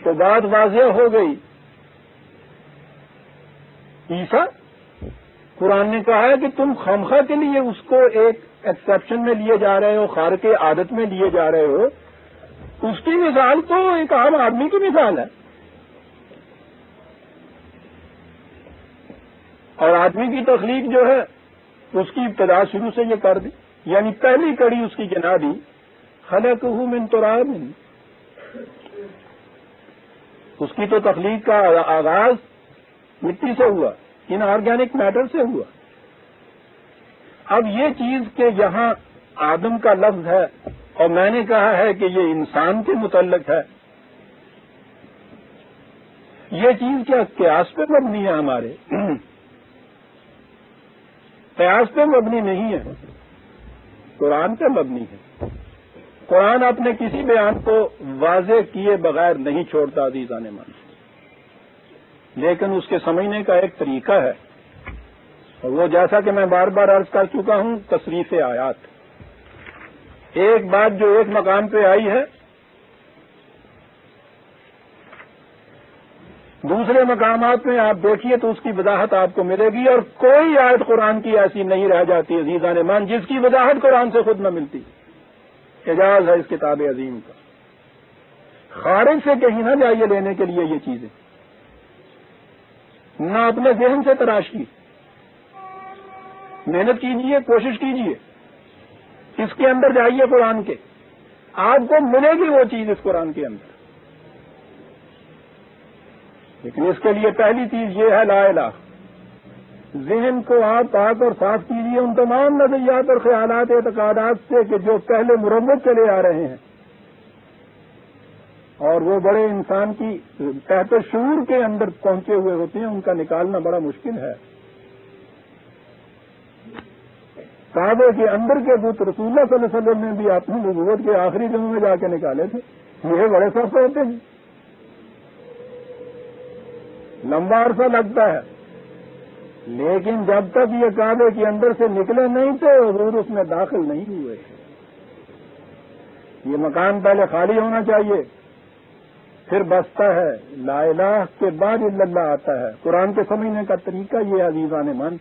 تو بات واضح ہو گئی۔ عیسیٰ، قرآن نے کہا ہے کہ تم خامخواہ کے لیے اس کو ایک ایکسیپشن میں لیے جا رہے ہو، خارق عادت میں لیے جا رہے ہو۔ اس کی مثال تو ایک عام آدمی کی مثال ہے، اور آدمی کی تخلیق جو ہے اس کی ابتدا شروع سے یہ کر دی، یعنی پہلی کڑی اس کی گنا دی، خلقہ من تراب۔ اس کی تو تخلیق کا آغاز مٹی سے ہوا، ان آرگینک میٹر سے ہوا۔ اب یہ چیز کہ یہاں آدم کا لفظ ہے اور میں نے کہا ہے کہ یہ انسان کے متعلق ہے، یہ چیز کیا قیاس پہ مبنی ہے؟ ہمارے قیاس پہ مبنی نہیں ہے، قرآن پہ مبنی ہے۔ قرآن اپنے کسی بیان کو واضح کیے بغیر نہیں چھوڑتا عزیزان من، لیکن اس کے سمجھنے کا ایک طریقہ ہے، اور وہ جیسا کہ میں بار بار عرض کر چکا ہوں، تصریف آیات۔ ایک بات جو ایک مقام پہ آئی ہے، دوسرے مقامات میں آپ دیکھیے تو اس کی وضاحت آپ کو ملے گی، اور کوئی آیت قرآن کی ایسی نہیں رہ جاتی عزیزان من جس کی وضاحت قرآن سے خود نہ ملتی۔ اعجاز ہے اس کتاب عظیم کا، خارج سے کہیں نہ جائیے لینے کے لیے یہ چیزیں، نہ اپنے ذہن سے تراشیے، محنت کیجیے، کوشش کیجیے، اس کے اندر جائیے قرآن کے، آپ کو ملے گی وہ چیز اس قرآن کے اندر۔ لیکن اس کے لیے پہلی چیز یہ ہے لا الہ۔ ذہن کو آپ پاک اور صاف کیجیے ان تمام نظریات اور خیالات اعتقادات سے کہ جو پہلے مروج چلے آ رہے ہیں، اور وہ بڑے انسان کی تحت شعور کے اندر پہنچے ہوئے ہوتے ہیں، ان کا نکالنا بڑا مشکل ہے۔ کعبے کے اندر کے بت رسول اللہ صلی اللہ علیہ وسلم نے بھی اپنی نبوت کے آخری دنوں میں جا کے نکالے تھے، یہ بڑے سخت ہوتے ہیں، لمبا عرصہ لگتا ہے، لیکن جب تک یہ کعبے کے اندر سے نکلے نہیں تھے حضور اس میں داخل نہیں ہوئے۔ یہ مکان پہلے خالی ہونا چاہیے، پھر بستا ہے، لا الہ کے بعد الا اللہ آتا ہے۔ قرآن کے سمجھنے کا طریقہ یہ عزیزان من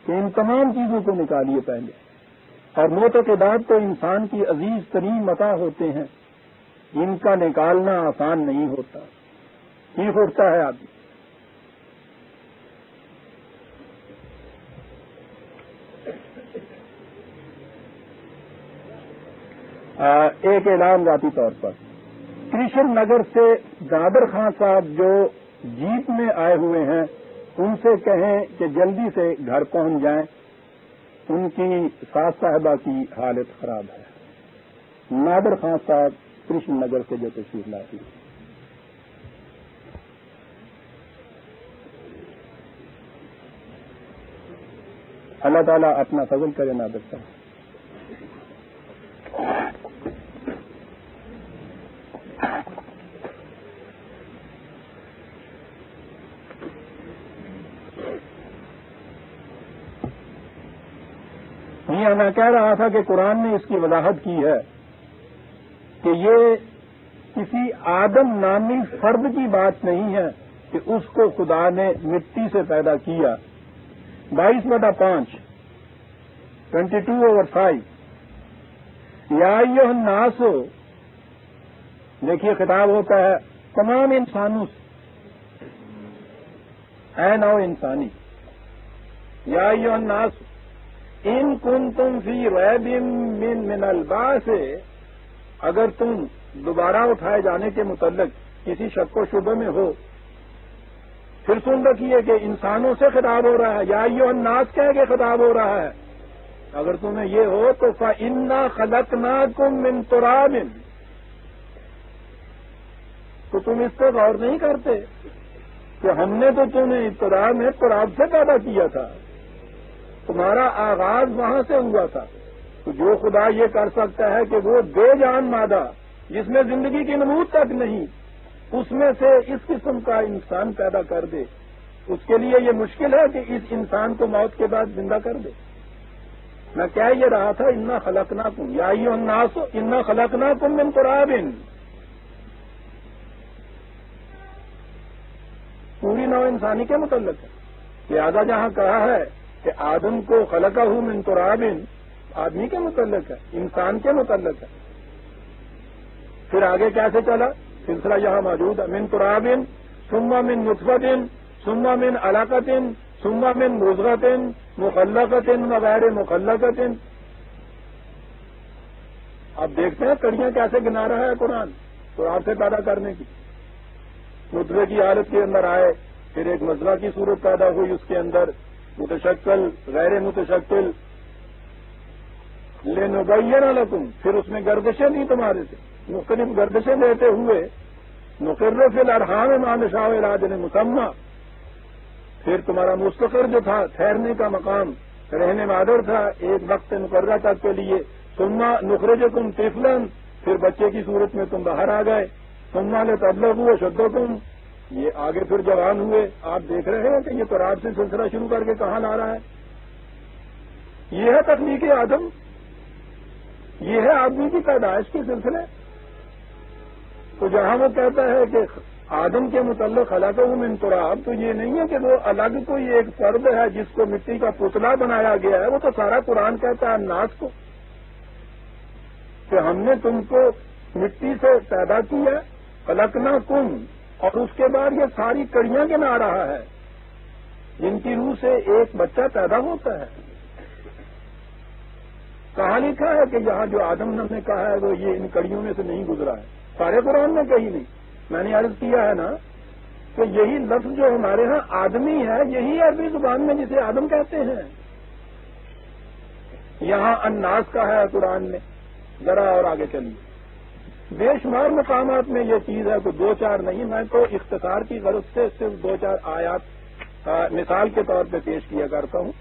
کہ ان تمام چیزوں کو نکالیے پہلے، اور معتقدات تو انسان کی عزیز ترین متاع ہوتے ہیں، ان کا نکالنا آسان نہیں ہوتا، ٹھیک ہوتا ہے آدمی۔ ایک اعلان ذاتی طور پر، کرشن نگر سے نادر خان صاحب جو جیپ میں آئے ہوئے ہیں ان سے کہیں کہ جلدی سے گھر پہنچ جائیں، ان کی ساس صاحبہ کی حالت خراب ہے۔ نادر خان صاحب کرشن نگر سے جو تشریف لاتی ہے۔ اللہ تعالیٰ اپنا فضل کرے نادر صاحب۔ میں کہہ رہا تھا کہ قرآن نے اس کی وضاحت کی ہے کہ یہ کسی آدم نامی فرد کی بات نہیں ہے کہ اس کو خدا نے مٹی سے پیدا کیا. 22/5 22/5 یا ایھا الناس، دیکھیے خطاب ہوتا ہے تمام انسانوں سے، اے نو انسانی. یا ایھا الناس ان کنتم فی ریب من البعث، اگر تم دوبارہ اٹھائے جانے کے متعلق کسی شک و شبہ میں ہو. پھر سن رکھیے کہ انسانوں سے خطاب ہو رہا ہے، یا ایھا الناس کہہ کے خطاب ہو رہا ہے. اگر تمہیں یہ ہو تو فَإِنَّا خَلَقْنَاكُم مِّن تُرَابٍ، تو تم اس پہ غور نہیں کرتے کہ ہم نے تو تمہیں ابتدا میں تراب سے پیدا کیا تھا، تمہارا آغاز وہاں سے ہوا تھا. تو جو خدا یہ کر سکتا ہے کہ وہ بے جان مادہ جس میں زندگی کی نمود تک نہیں، اس میں سے اس قسم کا انسان پیدا کر دے، اس کے لیے یہ مشکل ہے کہ اس انسان کو موت کے بعد زندہ کر دے. میں کہہ یہ رہا تھا انا خلقناکم یا ایھا الناس انا خلقناکم من تراب، پوری نو انسانی کے متعلق ہے. لہذا جہاں کہا ہے کہ آدم کو خلقہ من تراب، آدمی کے متعلق ہے، انسان کے متعلق ہے. پھر آگے کیسے چلا سلسلہ یہاں موجود ہے، من تراب ثم من نطفۃ ثم من علقۃ ثم من مضغۃ مخلقۃ وغیر مخلقۃ. اب دیکھتے ہیں کڑیاں کیسے گنا رہا ہے قرآن تراب سے پیدا کرنے کی. نطفے کی حالت کے اندر آئے، پھر ایک مضغہ کی صورت پیدا ہوئی، اس کے اندر متشکل غیر متشکل، لنبین لکم، پھر اس میں گردشیں دی تمہارے سے، مختلف گردشیں دیتے ہوئے نقر فی الارحام ما نشاء الی اجل مسمى، پھر تمہارا مستقر جو تھا ٹھہرنے کا مقام، رہنے مادر تھا ایک وقت مقررہ تک کے لیے، ثم نخرجکم طفلا، پھر بچے کی صورت میں تم باہر آ گئے، ثم لتبلغوا اشدکم، یہ آگے پھر جوان ہوئے. آپ دیکھ رہے ہیں کہ یہ تراب سے سلسلہ شروع کر کے کہاں لا رہا ہے. یہ ہے تخلیق آدم، یہ ہے آدمی کی پیدائش کے سلسلے. تو جہاں وہ کہتا ہے کہ آدم کے متعلق خلقہ من تراب، تو یہ نہیں ہے کہ وہ الگ کوئی ایک فرد ہے جس کو مٹی کا پتلا بنایا گیا ہے. وہ تو سارا قرآن کہتا ہے الناس کو کہ ہم نے تم کو مٹی سے پیدا کیا، خلقناکم، اور اس کے بعد یہ ساری کڑیاں گنا رہا ہے جن کی روح سے ایک بچہ پیدا ہوتا ہے. کہاں لکھا ہے کہ یہاں جو آدم نے کہا ہے وہ یہ ان کڑیوں میں سے نہیں گزرا ہے؟ سارے قرآن میں کہیں نہیں. میں نے عرض کیا ہے نا کہ یہی لفظ جو ہمارے ہاں آدمی ہے، یہی عربی زبان میں جسے آدم کہتے ہیں، یہاں الناس کا ہے قرآن میں. ذرا اور آگے چلیے. بے شمار مقامات میں یہ چیز ہے، تو 2-4 نہیں، میں تو اختصار کی غرض سے صرف 2-4 آیات مثال کے طور پہ پیش کیا کرتا ہوں،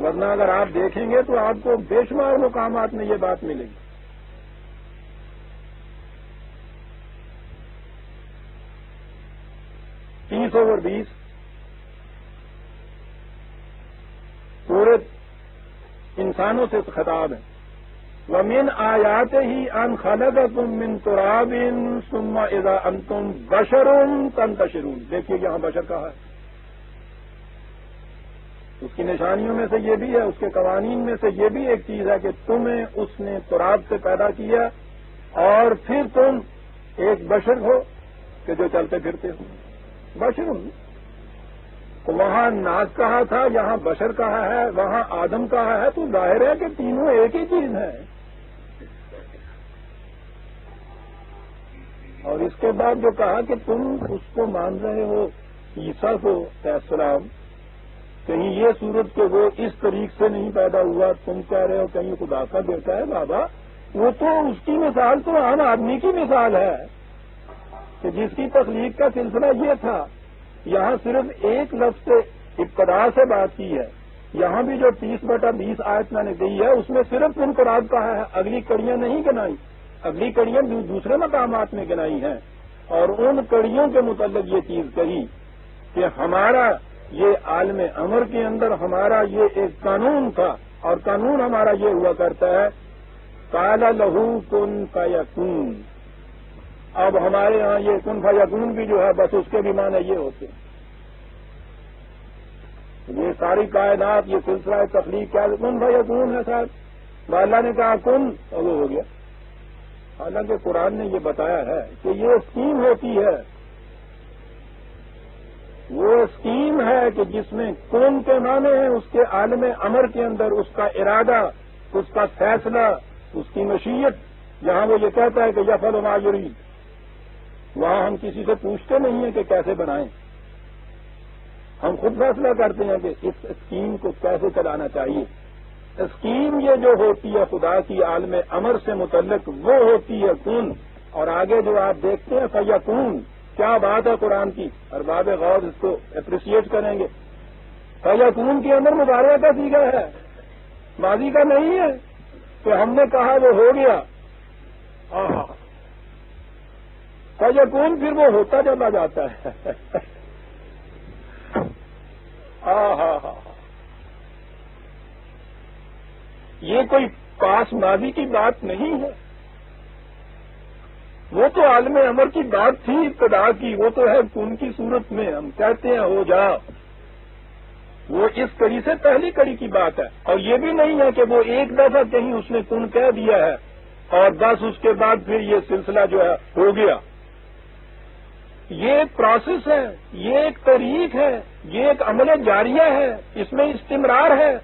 ورنہ اگر آپ دیکھیں گے تو آپ کو بے شمار مقامات میں یہ بات ملے گی. (30/20) پورے انسانوں سے خطاب ہے. وَمِنْ آيَاتِهِ أَنْ خَلَقَكُم مِّن تُرَابٍ ثُمَّ إِذَا أَنْتُمْ بَشَرٌ تَنْتَشِرُونَ. دیکھیے یہاں بشر کہا ہے. اس کی نشانیوں میں سے یہ بھی ہے، اس کے قوانین میں سے یہ بھی ایک چیز ہے کہ تمہیں اس نے تراب سے پیدا کیا اور پھر تم ایک بشر ہو کہ جو چلتے پھرتے ہو. بشر وہاں ناز کہا تھا، یہاں بشر کہا ہے، وہاں آدم کہا ہے، تو ظاہر ہے کہ تینوں ایک ہی چیز ہے. اور اس کے بعد جو کہا کہ تم اس کو مان رہے ہو عیسیٰ کو علیہ السلام، کہیں یہ صورت کہ وہ اس طریق سے نہیں پیدا ہوا، تم کہہ رہے ہو کہیں خدا کا بیٹا ہے. بابا وہ تو اس کی مثال تو عام آدمی کی مثال ہے کہ جس کی تخلیق کا سلسلہ یہ تھا. یہاں صرف ایک لفظ سے ابتدا سے بات کی ہے. یہاں بھی جو 30/20 آیت میں نے دی ہے اس میں صرف انقراد کہا ہے، اگلی کڑیاں نہیں گنائی. اگلی کڑیاں دوسرے مقامات میں گنائی ہیں، اور ان کڑیوں کے متعلق یہ چیز کہی کہ ہمارا یہ عالم امر کے اندر ہمارا یہ ایک قانون تھا، اور قانون ہمارا یہ ہوا کرتا ہے قال لہ کن فیکون. اب ہمارے ہاں یہ کن فیکون بھی جو ہے بس اس کے بھی معنی یہ ہوتے ہیں. یہ ساری کائنات یہ سلسلہ تخلیق کیا کن فیکون ہے صاحب. اللہ نے کہا کن اور وہ ہو گیا. حالانکہ قرآن نے یہ بتایا ہے کہ یہ اسکیم ہوتی ہے، وہ اسکیم ہے کہ جس میں کون کے معنی ہیں اس کے عالم امر کے اندر اس کا ارادہ، اس کا فیصلہ، اس کی مشیت. جہاں وہ یہ کہتا ہے کہ یفعل ما یرید، وہاں ہم کسی سے پوچھتے نہیں ہیں کہ کیسے بنائیں، ہم خود فیصلہ کرتے ہیں کہ اس اسکیم کو کیسے چلانا چاہیے. اسکیم یہ جو ہوتی ہے خدا کی عالم امر سے متعلق وہ ہوتی ہے کن. اور آگے جو آپ دیکھتے ہیں فیکون، کیا بات ہے قرآن کی، ارباب غور اس کو اپریشیٹ کریں گے. فیکون کے اندر مضارع کا صیغہ ہے، ماضی کا نہیں ہے. تو ہم نے کہا وہ ہو گیا، فیکون پھر وہ ہوتا چلا جاتا ہے. یہ کوئی پاس ماضی کی بات نہیں ہے، وہ تو عالم امر کی بات تھی ابتدا کی. وہ تو ہے کن کی صورت میں ہم کہتے ہیں ہو جا، وہ اس کڑی سے پہلی کڑی کی بات ہے. اور یہ بھی نہیں ہے کہ وہ ایک دفعہ کہیں اس نے کن کہہ دیا ہے اور بس اس کے بعد پھر یہ سلسلہ جو ہے ہو گیا. یہ ایک پروسیس ہے، یہ ایک طریق ہے، یہ ایک عمل جاریہ ہے، اس میں استمرار ہے،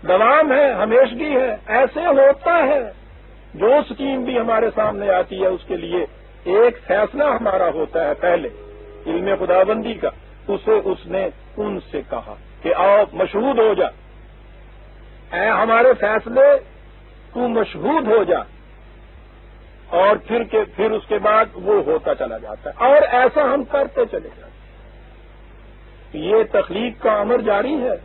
دوام ہے، ہمیشگی ہے. ایسے ہوتا ہے. جو اسکیم بھی ہمارے سامنے آتی ہے اس کے لیے ایک فیصلہ ہمارا ہوتا ہے پہلے علم خدابندی کا. اسے اس نے ان سے کہا کہ آؤ مشہود ہو جا، اے ہمارے فیصلے تو مشہود ہو جا. اور پھر اس کے بعد وہ ہوتا چلا جاتا ہے اور ایسا ہم کرتے چلے جاتے ہیں. یہ تخلیق کا امر جاری ہے.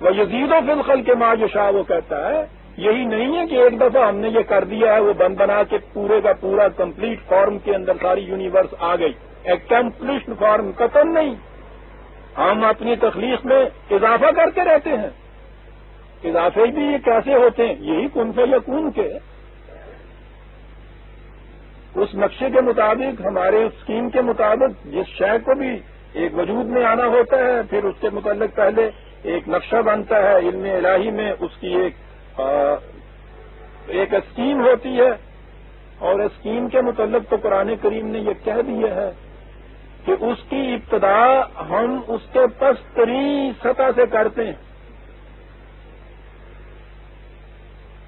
وَيَزِيدُ فِي الْخَلْقِ مَا يَشَاءُ وہ کہتا ہے یہی نہیں ہے کہ ایک دفعہ ہم نے یہ کر دیا ہے وہ بنا کے پورے کا پورا کمپلیٹ فارم کے اندر ساری یونیورس آ گئی. ایک کمپلیٹ فارم قطعاً نہیں. ہم اپنی تخلیق میں اضافہ کرتے رہتے ہیں. اضافے بھی یہ کیسے ہوتے ہیں؟ یہی کن فیکون کے اس نقشے کے مطابق، ہمارے اسکیم کے مطابق جس شے کو بھی ایک وجود میں آنا ہوتا ہے پھر اس کے متعلق پہلے ایک نقشہ بنتا ہے. علم الہی میں اس کی ایک اسکیم ہوتی ہے اور اسکیم کے متعلق تو قرآن کریم نے یہ کہہ دیا ہے کہ اس کی ابتدا ہم اس کے پست ترین سطح سے کرتے ہیں.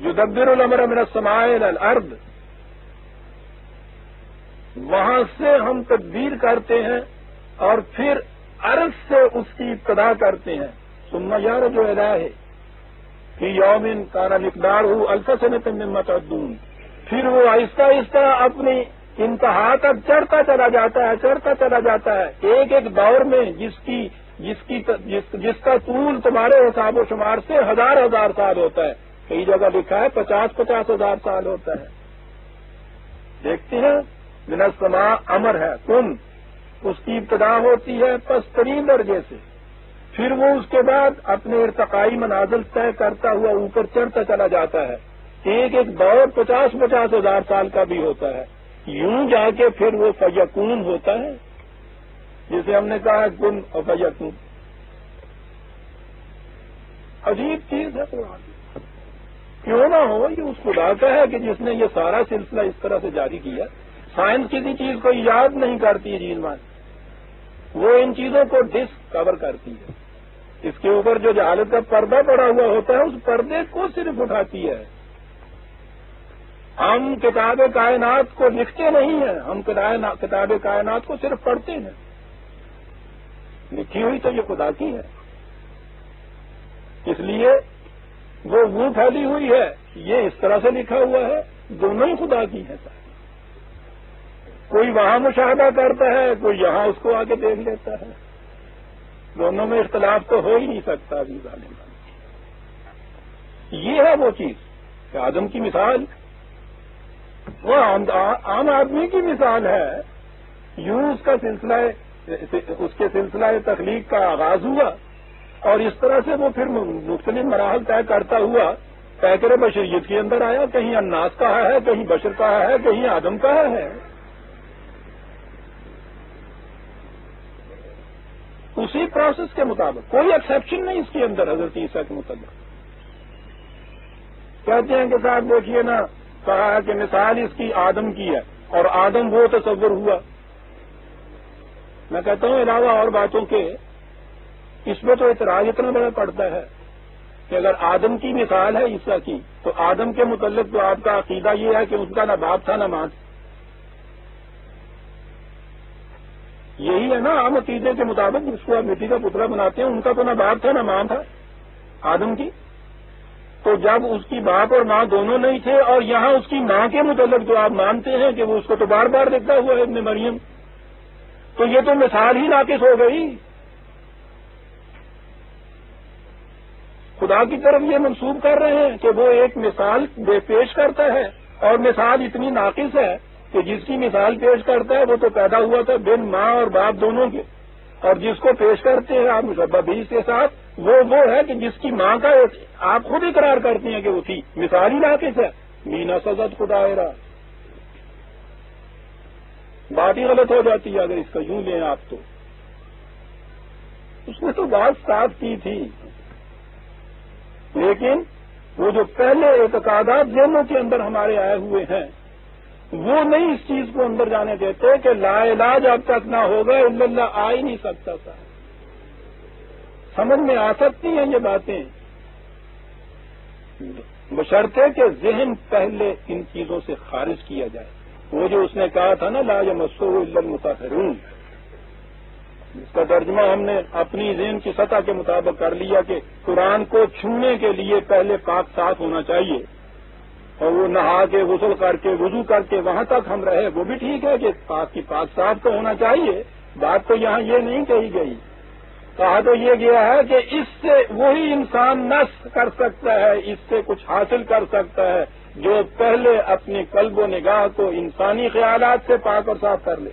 یدبر الامر من السماء الى الارض، وہاں سے ہم تدبیر کرتے ہیں اور پھر عرض سے اس کی ابتدا کرتے ہیں. ثم یعرج الیہ فی یوم کان مقدارہ الف سنۃ مما تعدون. پھر وہ آہستہ آہستہ اپنی انتہا تک چڑھتا چلا جاتا ہے، چڑھتا چلا جاتا ہے. ایک ایک دور میں جس کا طول تمہارے حساب و شمار سے ہزار ہزار سال ہوتا ہے. کئی جگہ لکھا ہے 50,000 ہزار سال ہوتا ہے. دیکھتے ہیں من السماء امر ہے کن، اس کی ابتدا ہوتی ہے پسترین درجے سے. پھر وہ اس کے بعد اپنے ارتقائی منازل طے کرتا ہوا اوپر چڑھتا چلا جاتا ہے. ایک ایک دور 50,000 ہزار سال کا بھی ہوتا ہے. یوں جا کے پھر وہ فیکون ہوتا ہے جسے ہم نے کہا کن اور فیکون. عجیب چیز ہے قرآن. کیوں نہ ہو یہ اس خدا کا ہے کہ جس نے یہ سارا سلسلہ اس طرح سے جاری کیا. سائنس کسی چیز کو یاد نہیں کرتی ہے جیلمان، وہ ان چیزوں کو ڈسکور کرتی ہے. اس کے اوپر جو جہالت کا پردہ پڑا ہوا ہوتا ہے اس پردے کو صرف اٹھاتی ہے. ہم کتاب کائنات کو لکھتے نہیں ہیں، ہم کتاب کائنات کو صرف پڑھتے ہیں. لکھی ہوئی تو یہ خدا کی ہے، اس لیے وہ پھیلی ہوئی ہے. یہ اس طرح سے لکھا ہوا ہے، دونوں ہی خدا کی ہے. کوئی وہاں مشاہدہ کرتا ہے، کوئی یہاں اس کو آگے دیکھ لیتا ہے. دونوں میں اختلاف تو ہو ہی نہیں سکتا. ابھی یہ ہے وہ چیز کہ آدم کی مثال وہ عام آدمی کی مثال ہے. یوں اس کا سلسلہ تخلیق کا آغاز ہوا اور اس طرح سے وہ پھر مختلف مراحل طے کرتا ہوا پیکر بشریت کے اندر آیا. کہیں الناس کہا ہے، کہیں بشر کہا ہے، کہیں آدم کہا ہے. پروسیس کے مطابق، کوئی ایکسیپشن نہیں اس کے اندر حضرت عیسیٰ کے متعلق. کہتے ہیں کہ صاحب دیکھیے نا، کہا ہے کہ مثال اس کی آدم کی ہے اور آدم وہ تصور ہوا. میں کہتا ہوں علاوہ اور باتوں کے اس میں تو اعتراض اتنا بڑا پڑتا ہے کہ اگر آدم کی مثال ہے عیسیٰ کی، تو آدم کے متعلق تو آپ کا عقیدہ یہ ہے کہ اس کا نہ باپ تھا نہ ماں تھی. یہی ہے نا عام عقیدے کے مطابق، جس کو آپ مٹی کا پتلا بناتے ہیں، ان کا تو نہ باپ تھا نہ ماں تھا آدم کی. تو جب اس کی باپ اور ماں دونوں نہیں تھے، اور یہاں اس کی ماں کے متعلق جو آپ مانتے ہیں کہ وہ اس کو تو بار بار دیکھتا ہوا ہے ابن مریم، تو یہ تو مثال ہی ناقص ہو گئی. خدا کی طرف یہ منسوب کر رہے ہیں کہ وہ ایک مثال پیش کرتا ہے، اور مثال اتنی ناقص ہے کہ جس کی مثال پیش کرتا ہے وہ تو پیدا ہوا تھا بن ماں اور باپ دونوں کے، اور جس کو پیش کرتے ہیں آپ مشبہ بھی کے ساتھ، وہ ہے کہ جس کی ماں کا آپ خود اقرار کرتے ہیں کہ وہ تھی. مثال ہی ناقص ہے. مینا سزد خدا را، بات ہی غلط ہو جاتی ہے اگر اس کا یوں لیں آپ. تو اس نے تو بات صاف کی تھی، لیکن وہ جو پہلے اعتقادات ذہنوں کے اندر ہمارے آئے ہوئے ہیں، وہ نہیں اس چیز کو اندر جانے دیتے کہ لا الہ جب تک نہ ہوگا الا اللہ آ ہی نہیں سکتا تھا. سمجھ میں آ سکتی ہیں یہ باتیں، بشرطے کہ ذہن پہلے ان چیزوں سے خارج کیا جائے. وہ جو اس نے کہا تھا نا لا یمسہ الا المطہرون، اس کا ترجمہ ہم نے اپنی ذہن کی سطح کے مطابق کر لیا کہ قرآن کو چھونے کے لیے پہلے پاک صاف ہونا چاہیے، اور وہ نہا کے غسل کر کے وضو کر کے وہاں تک ہم رہے، وہ بھی ٹھیک ہے کہ پاک صاف تو ہونا چاہیے. بات تو یہاں یہ نہیں کہی گئی. کہا تو یہ گیا ہے کہ اس سے وہی انسان نصب کر سکتا ہے، اس سے کچھ حاصل کر سکتا ہے جو پہلے اپنے قلب و نگاہ کو انسانی خیالات سے پاک اور صاف کر لے.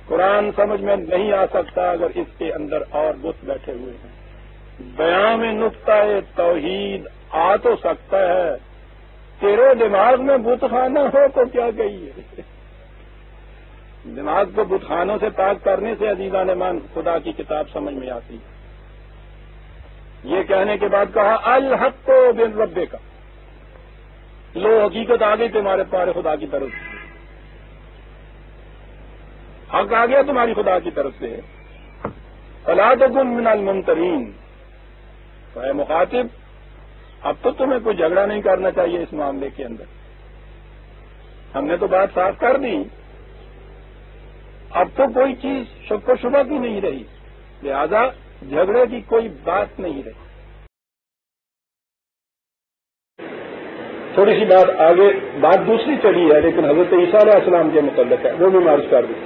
قرآن سمجھ میں نہیں آ سکتا اگر اس کے اندر اور بت بیٹھے ہوئے ہیں. بیان میں نقطہ توحید آ تو سکتا ہے، تیرے دماغ میں بت خانہ ہو تو کیا کہیے. دماغ کو بت خانوں سے پاک کرنے سے عزیزان من خدا کی کتاب سمجھ میں آتی. یہ کہنے کے بعد کہا الحق بن ربے کا، لو حقیقت آ گئی تمہارے پارے خدا کی طرف سے، حق آ گیا تمہاری خدا کی طرف سے. فلا تکن من الممترین. تو اے مخاطب، اب تو تمہیں کوئی جھگڑا نہیں کرنا چاہیے اس معاملے کے اندر. ہم نے تو بات صاف کر دی، اب تو کوئی چیز شک و شبہ کی نہیں رہی، لہذا جھگڑے کی کوئی بات نہیں رہی. تھوڑی سی بات آگے، بات دوسری چلی ہے لیکن حضرت عیسیٰ علیہ السلام کے متعلق ہے، وہ بھی معرض کر دوں.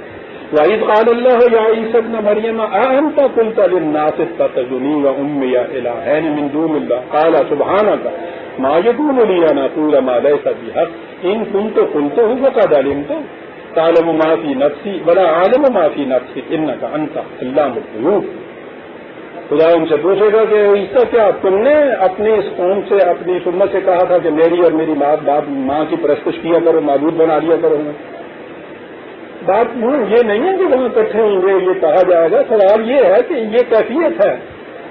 وَإِذْ قَالَ اللَّهُ يَا عِيسَى ابْنَ مَرْيَمَ أَأَنْتَ قُلْتَ لِلنَّاسِ اتَّخِذُونِي وَأُمِّيَ إِلَٰهَيْنِ مِن دُونِ اللَّهِ قَالَ سُبْحَانَكَ مَا يَكُونُ لِي أَنْ أَقُولَ مَا لَيْسَ بِي حَقٌّ إِن كُنتُ قُلْتُهُ فَقَدْ عَلِمْتُهُ تَعْلَمُ مَا فِي نَفْسِي وَلَا أَعْلَمُ مَا فِي نَفْسِكَ إِنَّكَ أَنْتَ عَلَّامُ الْغُيُوبِ. خدا ان سے پوچھے گا کہ عیسیٰ کیا تم نے اپنی اس قوم سے، اپنی اس امت سے کہا تھا کہ میری اور میری ماں کی پرستش کیا کرو، معبود بنا لیا کرو؟ بات یہ نہیں ہے کہ وہاں اکٹھے ہوں گے یہ کہا جائے گا. سوال یہ ہے کہ یہ کیفیت ہے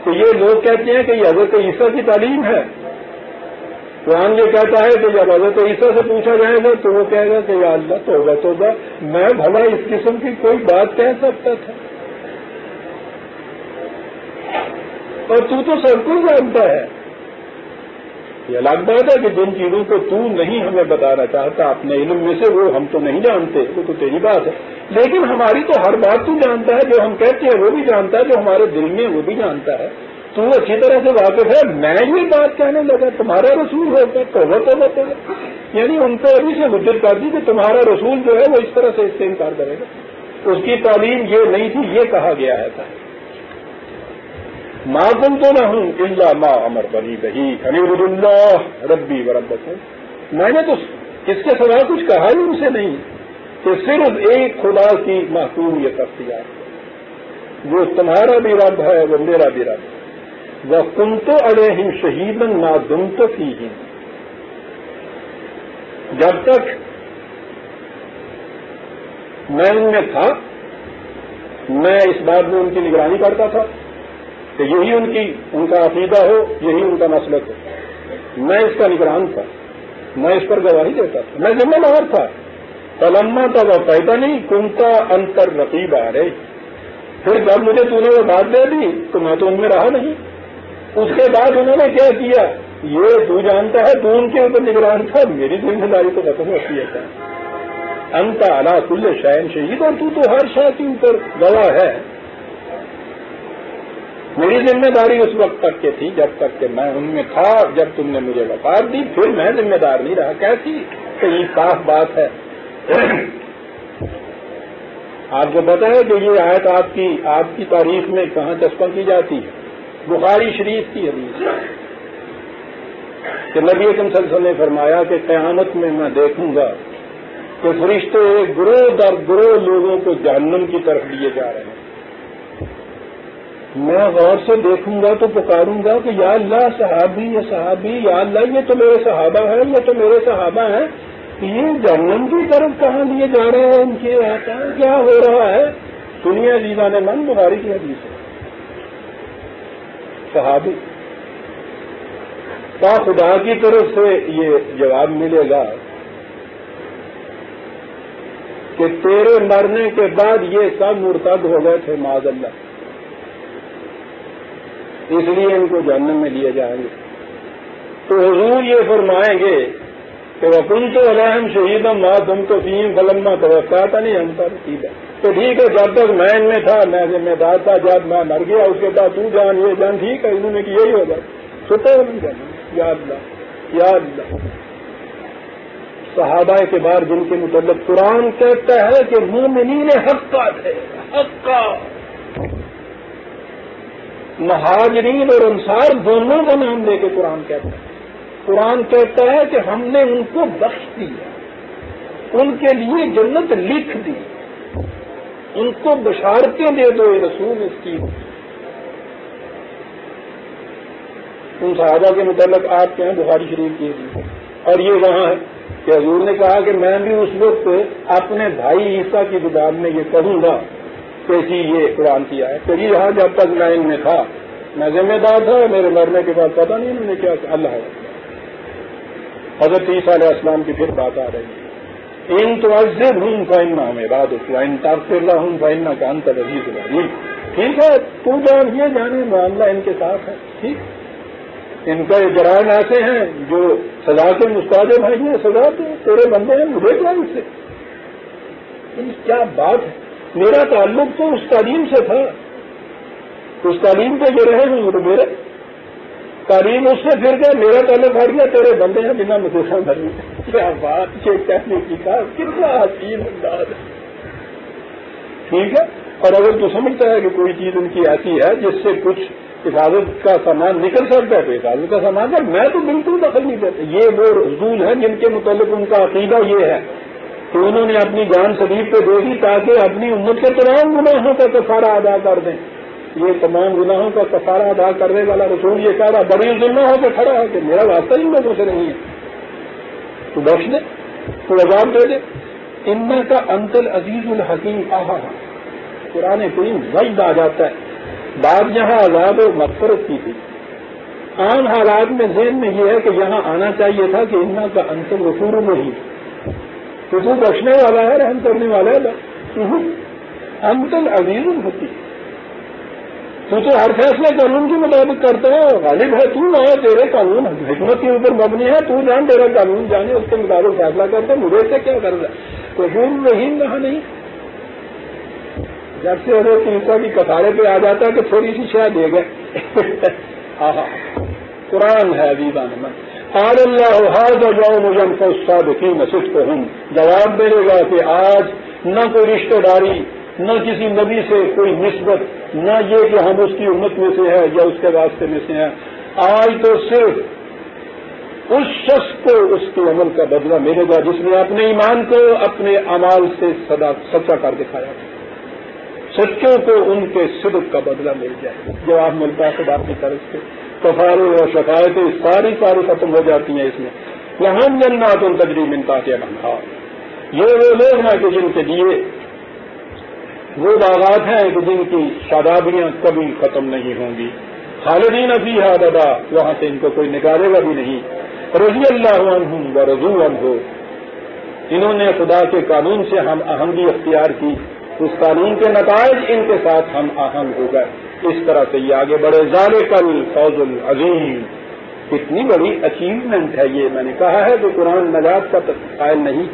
کہ یہ لوگ کہتے ہیں کہ یہ حضرت عیسیٰ کی تعلیم ہے. قرآن یہ کہتا ہے کہ جب حضرت عیسیٰ سے پوچھا جائے گا تو وہ کہے گا کہ یا اللہ توبہ توبہ، میں بھلا اس قسم کی کوئی بات کہہ سکتا تھا، اور تو سب کچھ جانتا ہے. یہ الگ بات ہے کہ جن چیزوں کو تو نہیں ہمیں بتانا چاہتا اپنے علم میں سے، وہ ہم تو نہیں جانتے، وہ تو تیری بات ہے. لیکن ہماری تو ہر بات تو جانتا ہے، جو ہم کہتے ہیں وہ بھی جانتا ہے، جو ہمارے دل میں وہ بھی جانتا ہے. تو اچھی طرح سے واقف ہے. میں یہ بات کہنے لگا تمہارا رسول ہوتا تو یعنی ان کو ابھی سے حجت کر دی کہ تمہارا رسول جو ہے وہ اس طرح سے اس سے انکار کرے گا. اس کی تعلیم یہ نہیں تھی، یہ کہا گیا ہے تھا. ما كنت لهم الا ما امرني به ان اعبدوا الله ربي وربكم. میں نے تو اس کے سوا کچھ کہا ہی ان سے نہیں کہ صرف ایک خدا کی محکومیت اختیار، وہ تمہارا بھی رب ہے، وہ میرا بھی رب ہے. وَكُنْتُ عَلَيْهِمْ شَهِيدًا مَا دُمْتُ فِيهِمْ. جب تک میں ان میں تھا میں اس بات میں ان کی نگرانی کرتا تھا کہ یہی ان کا عقیدہ ہو، یہی ان کا مسلک ہو، میں اس کا نگران تھا، میں اس پر گواہی دیتا تھا، میں ذمہ دار تھا۔ فلما تو وہ پیدا نہیں کنتا انتر رقیب آ رہی، پھر جب مجھے تو نے وہ بات دے دی تو میں تو ان میں رہا نہیں۔ اس کے بعد انہوں نے کیا کیا یہ تو جانتا ہے، تو ان کے اوپر نگران تھا، میری ذمہ داری تو ختم ہوتی ہے۔ انت علی کل شیء شہید، اور تو ہر شے کے اوپر گواہ ہے۔ میری ذمہ داری اس وقت تک کے تھی جب تک کہ میں ان میں تھا، جب تم نے مجھے وفات دی پھر میں ذمہ دار نہیں رہا۔ کیسی صحیح صاف بات ہے۔ آپ کو پتا ہے کہ یہ آیت آپ کی تاریخ میں کہاں چسپاں کی جاتی ہے؟ بخاری شریف کی حدیث کہ نبی اکرم صلی اللہ علیہ وسلم نے فرمایا کہ قیامت میں میں دیکھوں گا کہ فرشتے گروہ در گروہ لوگوں کو جہنم کی طرف لیے جا رہے ہیں۔ میں غور سے دیکھوں گا تو پکاروں گا کہ یا اللہ صحابی یا صحابی، یا اللہ یہ تو میرے صحابہ ہیں، یہ تو میرے صحابہ ہیں، یہ جہنم کی طرف کہاں لیے جا رہے ہیں؟ ان کے کیا ہو رہا ہے؟ سنیے عزیزان من، بخاری کی حدیث ہے۔ صحابی کا خدا کی طرف سے یہ جواب ملے گا کہ تیرے مرنے کے بعد یہ سب مرتد ہو گئے تھے معاذ اللہ، اس لیے ان کو جہنم میں لیے جائیں گے۔ تو حضور یہ فرمائیں گے کہ وَكُنْتُ عَلَيْهِمْ شَهِيدًا مَا دُمْتُ فِيهِمْ فَلَمَّا تَوَفَّيْتَنِي أَنْتَ رَقِيبِ، تو ٹھیک ہے جب تک میں ان میں تھا میں ذمہ دار تھا، جب میں مر گیا اس کے بعد تو جان یہ جان، ٹھیک ہے انہوں نے کہ یہی ہوگا، سوتے ہوئے نہیں جانا۔ یا اللہ یا اللہ، صحابہ کے بار جن کے متعلق قرآن کہتا ہے کہ مومنین حقا تھے، حقا، مہاجرین اور انصار دونوں کا نام لے کے قرآن کہتا ہے۔ قرآن کہتا ہے کہ ہم نے ان کو بخش دیا، ان کے لیے جنت لکھ دی، ان کو بشارتیں دے دو اے رسول اس کی۔ ان صحابہ کے متعلق آپ کے ہیں بخاری شریف کی، اور یہ وہاں ہے کہ حضور نے کہا کہ میں بھی اس وقت اپنے بھائی عیسیٰ کی زبان میں یہ کہوں گا کیسی یہ قرآن کی آیت کہ یہاں جب تک میں ان میں تھا میں ذمہ دار تھا، میرے مرنے کے بعد پتہ نہیں انہوں نے کیا کہ اللہ ہے۔ حضرت عیسیٰ علیہ السلام کی پھر بات آ رہی ہے، ان تعذبہم فإنہم عبادک وإن تغفر لہم فإنک انت العزیز الحکیم۔ ٹھیک ہے تو جان یہ جانے معاملہ ان کے ساتھ ہے، ٹھیک، ان کا جرائم ایسے ہیں جو سزا کے مستحق ہیں، یہ سزا تو تیرے بندے ہیں، مجھے کیا اس سے؟ کیا بات ہے؟ میرا تعلق تو اس تعلیم سے تھا، اس تعلیم پہ جو رہے ہیں وہ تو میرے تعلیم اس سے پھر گیا، میرا تعلق ہٹ گیا، تیرے بندے ہیں بنا مدوسا بھری۔ کیا بات یہ کہنے کی کہا، کتنا حسین انداز ہے، ٹھیک ہے۔ اور اگر تو سمجھتا ہے کہ کوئی چیز ان کی ایسی ہے جس سے کچھ حفاظت کا سامان نکل سکتا ہے تو حفاظت کا سامان ہے، میں تو بالکل دخل نہیں دیتا۔ یہ وہ رسول ہیں جن کے متعلق ان کا عقیدہ یہ ہے کہ انہوں نے اپنی جان صلیب پہ دے دی تاکہ اپنی امت کے تمام گناہوں کا کفارہ ادا کر دیں۔ یہ تمام گناہوں کا کفارہ ادا کرنے والا رسول یہ کہہ رہا بڑی ذمہ ہو کے کھڑا ہے کہ میرا واسطہ ان لوگوں سے نہیں ہے، تو بخش دے، تو عذاب دے دے۔ ان کا انت العزیز الحکیم، آہا قرآن کریم وعد آ جاتا ہے۔ بات یہاں عذاب و مغفرت کی تھی، عام حالات میں ذہن میں یہ ہے کہ یہاں آنا چاہیے تھا کہ ان کا انت الغفور الرحیم، تو بخشنے والا ہے، رحم کرنے والا ہے۔ انت العزیز الحکیم، تو ہر فیصلے قانون کے مطابق کرتا ہے، غالب ہے تو، نہ تیرے قانون حکمت کے اوپر مبنی ہے، تو جان تیرا قانون جانے اس کے مطابق فیصلہ کرتے، مجھے سے کیا کرنا ہے؟ غفور رحیم کہاں نہیں؟ جب سے حضرت عیسیٰ کی کفارے پہ آ جاتا ہے کہ تھوڑی سی شاید دے گئے۔ قرآن ہے عزیزان من، قال اللہ ھذا یوم ینفع الصادقین صدقہم، جواب دے گا کہ آج نہ کوئی رشتہ داری، نہ کسی نبی سے کوئی نسبت، نہ یہ کہ ہم اس کی امت میں سے ہیں یا اس کے واسطے میں سے ہیں، آج تو صرف اس شخص کو اس کے عمل کا بدلہ ملے گا جس نے اپنے ایمان کو اپنے اعمال سے سچا کر دکھایا، سچوں کو ان کے صدق کا بدلہ مل جائے، جواب ملتا ہے خدا کی طرف سے۔ کفارے اور شکایتیں ساری ختم ہو جاتی ہیں اس میں۔ یہاں جنات تجری من تحتہا الانہار، یہ وہ لوگ ہیں کہ جن کے لیے وہ باغات ہیں کہ جن کی شادابیاں کبھی ختم نہیں ہوں گی. خالدین فیہا ابدا، وہاں سے ان کو کوئی نکالے گا بھی نہیں. رضی اللہ عنہم ورضوا عنہ، انہوں نے خدا کے قانون سے ہم آہنگی اختیار کی، اس قانون کے نتائج ان کے ساتھ ہم آہنگ ہو گئے. اس طرح سے یہ آگے بڑھے. ذالک الفوز العظیم، کتنی بڑی اچیومنٹ ہے یہ. میں نے کہا ہے کہ قرآن نجات کا قائل نہیں،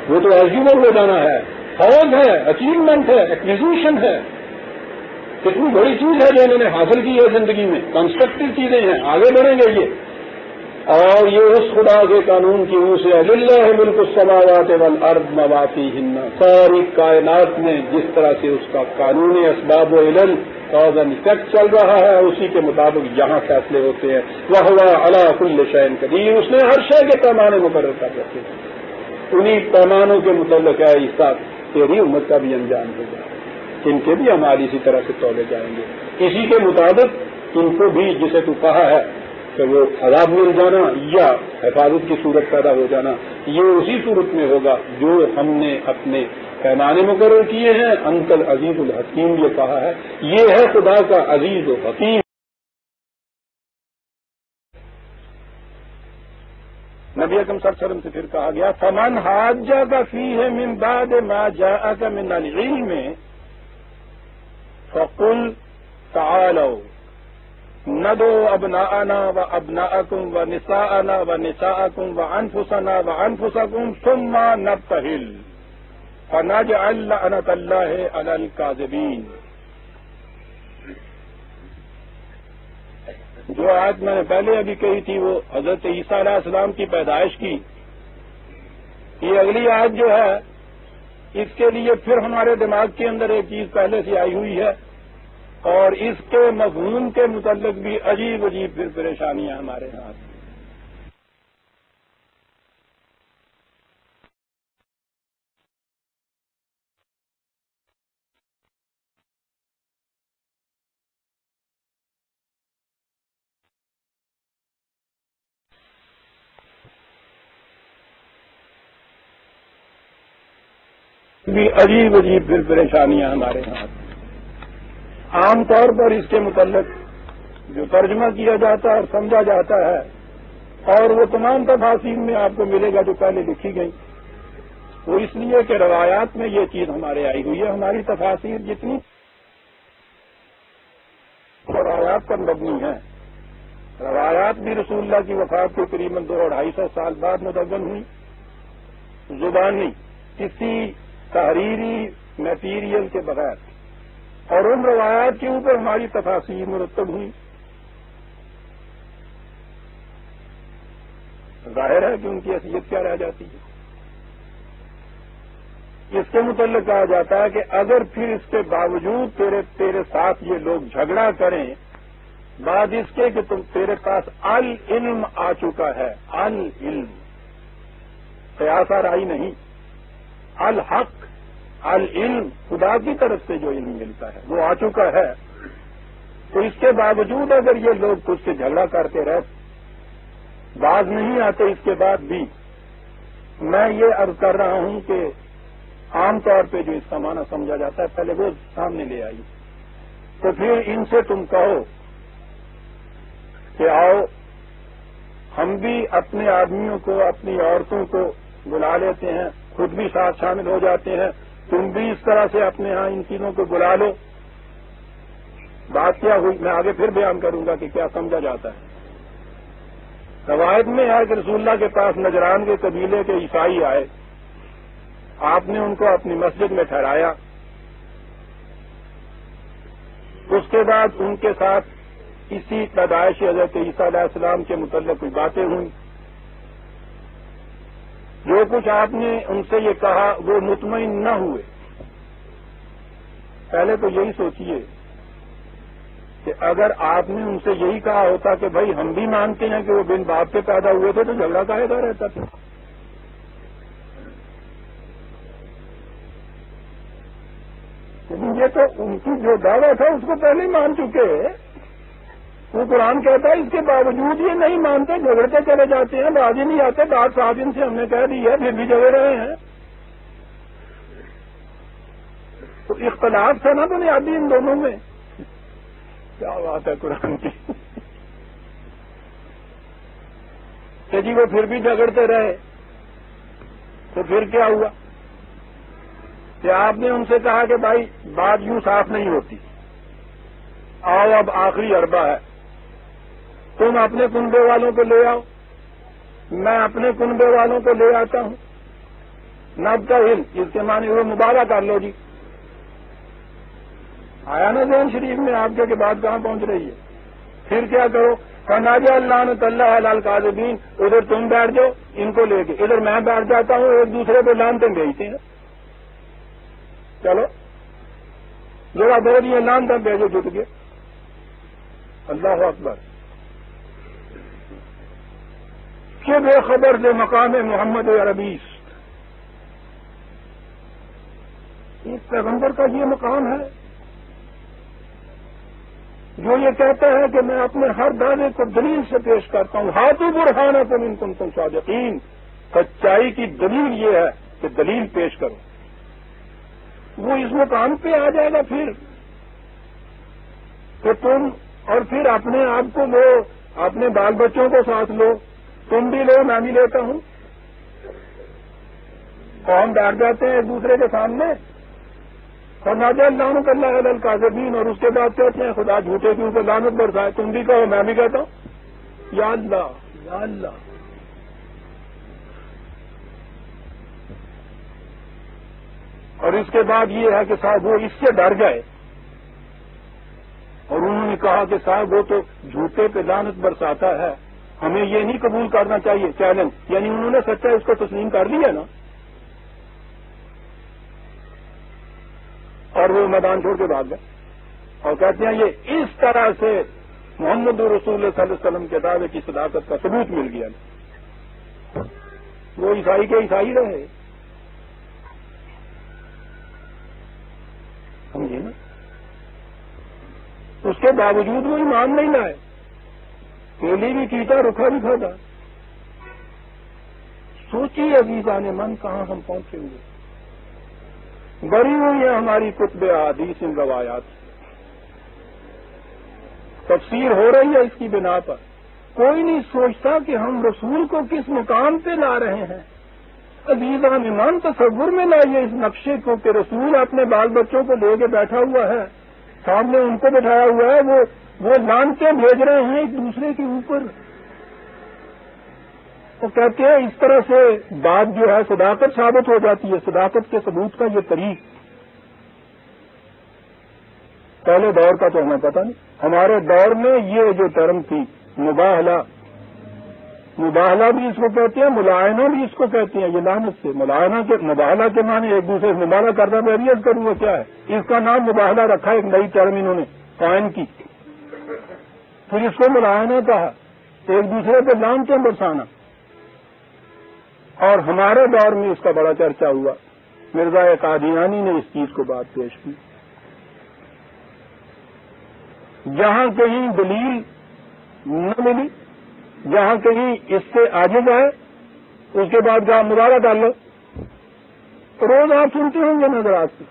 وہ تو ایزیومر ہو جانا ہے. فوز ہے، اچیومنٹ ہے، ایکوزیشن ہے. کتنی بڑی چیز ہے جو انہوں نے حاصل کی ہے زندگی میں. کنسٹرکٹیو چیزیں ہیں، آگے بڑھیں گے یہ. اور یہ اس خدا کے قانون کی روح سے للہ ملک السماوات والارض وما فیہن، ساری کائنات میں جس طرح سے اس کا قانون اسباب و علل کاز اینڈ ایفیکٹ چل رہا ہے، اسی کے مطابق یہاں فیصلے ہوتے ہیں. وہو علی کل شیء قدیر، اس نے ہر شے کے پیمانے مقرر کر رکھے ہیں. انہی پیمانوں کے متعلق ہے اس کا تیری امت کا بھی انجام ہوگا. ان کے بھی ہماری اسی طرح سے تولے جائیں گے. اسی کے مطابق ان کو بھی جسے تو کہا ہے کہ وہ عذاب مل جانا یا حفاظت کی صورت پیدا ہو جانا، یہ اسی صورت میں ہوگا جو ہم نے اپنے پیمانے مقرر کیے ہیں. انت العزیز الحکیم یہ کہا ہے، یہ ہے خدا کا عزیز و حکیم. نبی اکرم صلی اللہ علیہ وسلم سے پھر کہا گیا فمن حاجک فیہ من بعد ما جاءک من العلم فقل تعالوا ندعو ابناءنا وابناءکم ونساءنا ونساءکم وانفسنا وانفسکم ثم نبتہل فنجعل لعنت اللہ علی الکاذبین. جو آیت میں نے پہلے ابھی کہی تھی وہ حضرت عیسیٰ علیہ السلام کی پیدائش کی. یہ اگلی آیت جو ہے اس کے لیے پھر ہمارے دماغ کے اندر ایک چیز پہلے سے آئی ہوئی ہے اور اس کے مضمون کے متعلق بھی عجیب عجیب پھر پریشانیاں ہمارے ہاتھ. بھی عجیب عجیب پھر پریشانیاں ہمارے ہاتھ. عام طور پر اس کے متعلق جو ترجمہ کیا جاتا ہے اور سمجھا جاتا ہے اور وہ تمام تفاسیر میں آپ کو ملے گا جو پہلے لکھی گئی، وہ اس لیے کہ روایات میں یہ چیز ہمارے آئی ہوئی ہے. ہماری تفاسیر جتنی روایات پر مبنی ہیں، روایات بھی رسول اللہ کی وفات کے قریباً 200-250 سال بعد مدون ہوئی، زبانی کسی تحریری میٹیریل کے بغیر، اور ان روایات کے اوپر ہماری تفاسیر مرتب ہوئی. ظاہر ہے کہ ان کی حیثیت کیا رہ جاتی ہے. اس کے متعلق کہا جاتا ہے کہ اگر پھر اس کے باوجود تیرے ساتھ یہ لوگ جھگڑا کریں، بعد اس کے کہ تیرے پاس العلم آ چکا ہے، العلم قیاس آرائی نہیں، الحق العلم خدا کی طرف سے جو علم ملتا ہے وہ آ چکا ہے، تو اس کے باوجود اگر یہ لوگ خود سے جھگڑا کرتے رہے، باز نہیں آتے اس کے بعد بھی، میں یہ عرض کر رہا ہوں کہ عام طور پہ جو اس کا معنی سمجھا جاتا ہے پہلے وہ سامنے لے آئی. تو پھر ان سے تم کہو کہ آؤ ہم بھی اپنے آدمیوں کو اپنی عورتوں کو بلا لیتے ہیں، خود بھی ساتھ شامل ہو جاتے ہیں، تم بھی اس طرح سے اپنے ہاں ان چیزوں کو بلا لو. بات کیا ہوئی میں آگے پھر بیان کروں گا کہ کیا سمجھا جاتا ہے. روایت میں ہے کہ رسول اللہ کے پاس نجران کے قبیلے کے عیسائی آئے، آپ نے ان کو اپنی مسجد میں ٹھہرایا، اس کے بعد ان کے ساتھ اسی پیدائش حضرت عیسیٰ علیہ السلام کے متعلق کوئی باتیں ہوئیں. جو کچھ آپ نے ان سے یہ کہا وہ مطمئن نہ ہوئے. پہلے تو یہی سوچیے کہ اگر آپ نے ان سے یہی کہا ہوتا کہ بھائی ہم بھی مانتے ہیں کہ وہ بن باپ کے پیدا ہوئے تھے، تو جھگڑا کاہے کا رہتا تھا. لیکن یہ تو ان کی جو دعویٰ تھا اس کو پہلے ہی مان چکے. وہ قرآن کہتا ہے اس کے باوجود یہ نہیں مانتے، جھگڑتے چلے جاتے ہیں، راضی نہیں آتے. بات صاحب ان سے ہم نے کہہ دی ہے پھر بھی جھگڑ رہے ہیں. اختلاف تھا نا بنیادی ان دونوں میں. کیا بات ہے قرآن کی. کہ جی وہ پھر بھی جھگڑتے رہے تو پھر کیا ہوا کہ آپ نے ان سے کہا کہ بھائی بات یوں صاف نہیں ہوتی, آؤ اب آخری اربع ہے, تم اپنے کنبے والوں کو لے آؤ, میں اپنے کنبے والوں کو لے آتا ہوں. نبتہل اس کے معنی ہوئے مبالغہ کر لو جی. آیا نا ذہن شریف میں آپ کے بات کہاں پہنچ رہی ہے. پھر کیا کرو, فناجا اللہ اللہ حلال کاذبین, ادھر تم بیٹھ جاؤ ان کو لے کے, ادھر میں بیٹھ جاتا ہوں, ایک دوسرے پہ لانتیں بھیجتے ہیں. چلو ذرا دو دیا لانتیں بھیجو, جٹ گئے. اللہ اکبر. کہ بے خبر سے مقام محمد عربیس, ایک پیغمبر کا یہ مقام ہے جو یہ کہتا ہے کہ میں اپنے ہر دعوے کو دلیل سے پیش کرتا ہوں. ہاتھوں برہانکم ان کنتم صادقین, سچائی کی دلیل یہ ہے کہ دلیل پیش کرو. وہ اس مقام پہ آ جائے گا پھر کہ تم, اور پھر اپنے آپ کو لو, اپنے بال بچوں کو ساتھ لو, تم بھی لو میں بھی لیتا ہوں. قوم بیٹھ جاتے ہیں ایک دوسرے کے سامنے, فناجا اللہ اللہ حلال کاذبین, اور اس کے بعد کہتے ہیں خدا جھوٹے کی اوپر لعنت برسائے, تم بھی کہو میں بھی کہتا ہوں. یا اللہ یا اللہ. اور اس کے بعد یہ ہے کہ صاحب وہ اس سے ڈر گئے اور انہوں نے کہا کہ صاحب وہ تو جھوٹے پہ لعنت برساتا ہے, ہمیں یہ نہیں قبول کرنا چاہیے چیلنج. یعنی انہوں نے سچا اس کو تسلیم کر لیا نا, اور وہ میدان چھوڑ کے بھاگ گئے اور کہتے ہیں یہ اس طرح سے محمد رسول اللہ صلی اللہ علیہ وسلم کے دعوے کی صداقت کا ثبوت مل گیا. وہ عیسائی کے عیسائی رہے, سمجھے نا. اس کے باوجود وہ ایمان نہیں لائے, کیلی بھی کیتا رکھا بھی کھاتا. سوچیے عزیزان من کہاں ہم پہنچیں گے. بڑی ہوئی ہے ہماری کتب احادیث ان روایات سے, تفسیر ہو رہی ہے اس کی بنا پر. کوئی نہیں سوچتا کہ ہم رسول کو کس مقام پہ لا رہے ہیں. عزیزان ایمان تصور میں لائیے اس نقشے کو کہ رسول اپنے بال بچوں کو لے کے بیٹھا ہوا ہے, سامنے ان کو بٹھایا ہوا ہے, وہ لانتیں بھیج رہے ہیں ایک دوسرے کے اوپر. وہ کہتے ہیں اس طرح سے بات جو ہے صداقت ثابت ہو جاتی ہے. صداقت کے ثبوت کا یہ طریق پہلے دور کا تو ہمیں پتہ نہیں. ہمارے دور میں یہ جو ٹرم تھی مباہلہ, مباہلہ بھی اس کو کہتے ہیں, ملائنہ بھی اس کو کہتے ہیں. یہ لعنت سے ملائنہ کے مباہلہ کے معنی ایک دوسرے سے مباہلہ کرنا. میں ریئز کروں گا کیا ہے اس کا نام مباہلہ رکھا, ایک نئی ٹرم انہوں نے قائم کی. پھر اس کو ملائنہ کہا, ایک دوسرے پہ لعنتیں برسانا. اور ہمارے دور میں اس کا بڑا چرچا ہوا. مرزا قادیانی نے اس چیز کو بات پیش کی. جہاں کہیں دلیل نہ ملی, جہاں کہیں اس سے عاجز آئے, اس کے بعد کہا مبارک کر لو. روز آپ سنتے ہوں گے نظر آج سے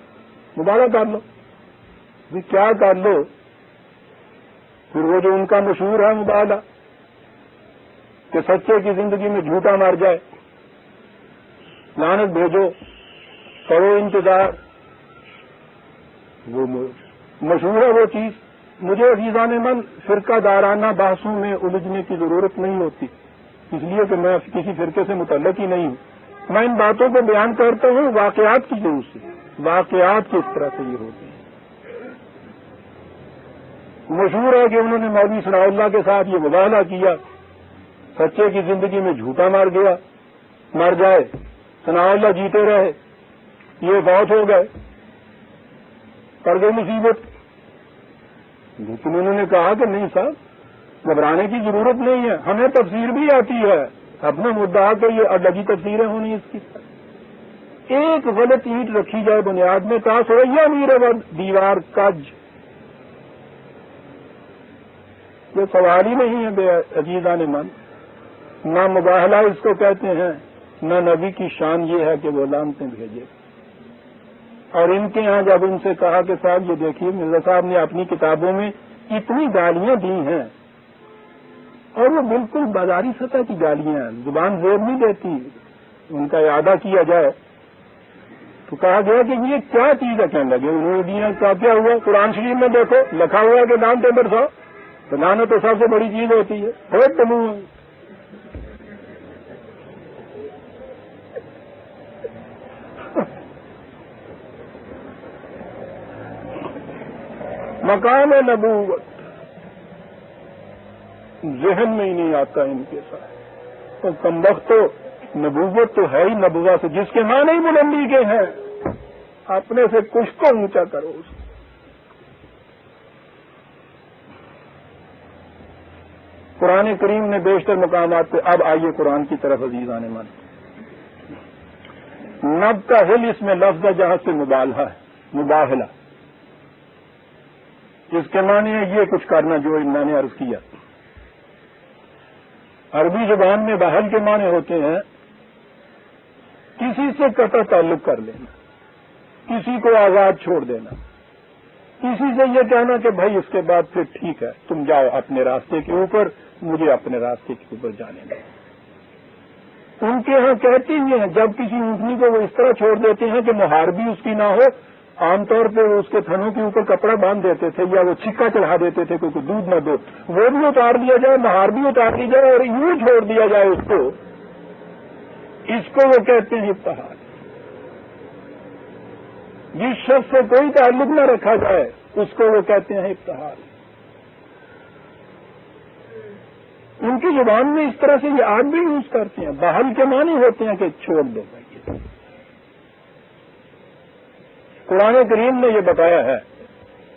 مبارک کر لو. کیا کر لو؟ پھر وہ جو ان کا مشہور ہے مبالغہ کہ سچے کی زندگی میں جھوٹا مر جائے, لعنت بھیجو, کرو انتظار. وہ مشہور ہے وہ چیز. مجھے عزیزان من فرقہ دارانہ بحثوں میں الجھنے کی ضرورت نہیں ہوتی, اس لیے کہ میں کسی فرقے سے متعلق ہی نہیں ہوں. میں ان باتوں کو بیان کرتا ہوں واقعات کی ضرورت سے. واقعات کس طرح سے یہ ہوتے ہیں. مشہور ہے کہ انہوں نے مولوی ثناء اللہ کے ساتھ یہ مباہلہ کیا, سچے کی زندگی میں جھوٹا مر جائے. ثناء اللہ جیتے رہے, یہ فوت ہو گئے, پڑ گئی مصیبت. لیکن انہوں نے کہا کہ نہیں صاحب گھبرانے کی ضرورت نہیں ہے, ہمیں تفسیر بھی آتی ہے. اپنا مدعا کہ یہ الگ ہی تفسیریں ہونی اس کی. ایک غلط اینٹ رکھی جائے بنیاد میں, تاسویہ میر دیوار کج, یہ سوال ہی نہیں ہے بے عزیزان من. نہ مباہلہ اس کو کہتے ہیں, نہ نبی کی شان یہ ہے کہ وہ لعنتیں بھیجے. اور ان کے ہاں جب ان سے کہا کہ صاحب یہ دیکھیے مرزا صاحب نے اپنی کتابوں میں اتنی گالیاں دی ہیں اور وہ بالکل بازاری سطح کی گالیاں ہیں، زبان زور نہیں دیتی، ان کا اعادہ کیا جائے تو کہا گیا کہ یہ کیا چیز ہے، کہنے لگے انہوں نے دیا کیا ہوا؟ قرآن شریف میں دیکھو لکھا ہوا ہے کہ دان ٹیبر صاحب تو دانا تو سب سے بڑی چیز ہوتی ہے، بہت تمو ہے۔ مقام نبوت ذہن میں ہی نہیں آتا ان کے ساتھ، تو کمبخت تو نبوت تو ہے ہی نبوہ سے، جس کے معنی ہی بلندی کے ہیں، اپنے سے کچھ تو اونچا کرو اس کو۔ قرآن کریم نے بیشتر مقامات پہ، اب آئیے قرآن کی طرف عزیزان من، نبتہل اس میں لفظ جہاں سے مبالغہ ہے، مباہلہ، اس کے معنی ہے یہ کچھ کرنا جو میں نے عرض کیا۔ عربی زبان میں بہل کے معنی ہوتے ہیں کسی سے قطع تعلق کر لینا، کسی کو آزاد چھوڑ دینا، کسی سے یہ کہنا کہ بھائی اس کے بعد پھر ٹھیک ہے تم جاؤ اپنے راستے کے اوپر، مجھے اپنے راستے کے اوپر جانے دو۔ ان کے ہاں کہتے ہیں جب کسی اونٹنی کو وہ اس طرح چھوڑ دیتے ہیں کہ مہار بھی اس کی نہ ہو، عام طور پہ اس کے تھنوں کے اوپر کپڑا باندھ دیتے تھے یا وہ چھکا چڑھا دیتے تھے کوئی دودھ نہ دو، وہ بھی اتار دیا جائے، مہار بھی اتار دی جائے اور یوں چھوڑ دیا جائے اس کو وہ کہتے ہیں ابتہال۔ جس شخص سے کوئی تعلق نہ رکھا جائے اس کو وہ کہتے ہیں ابتہال۔ ان کی زبان میں اس طرح سے یہ آج بھی یوز کرتے ہیں، بہل کے معنی ہوتے ہیں کہ چھوڑ دو بھائی۔ قرآن کریم نے یہ بتایا ہے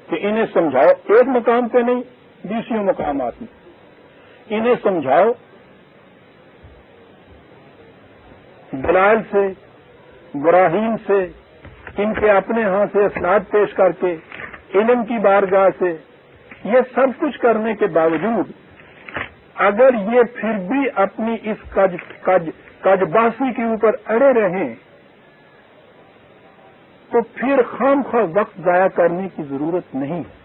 کہ انہیں سمجھاؤ، ایک مقام پہ نہیں دوسرے مقامات میں، انہیں سمجھاؤ دلائل سے، براہین سے، ان کے اپنے ہاں سے اسناد پیش کر کے، علم کی بارگاہ سے، یہ سب کچھ کرنے کے باوجود اگر یہ پھر بھی اپنی اس کج بازی کے اوپر اڑے رہیں تو پھر خام خواہ وقت ضائع کرنے کی ضرورت نہیں ہے،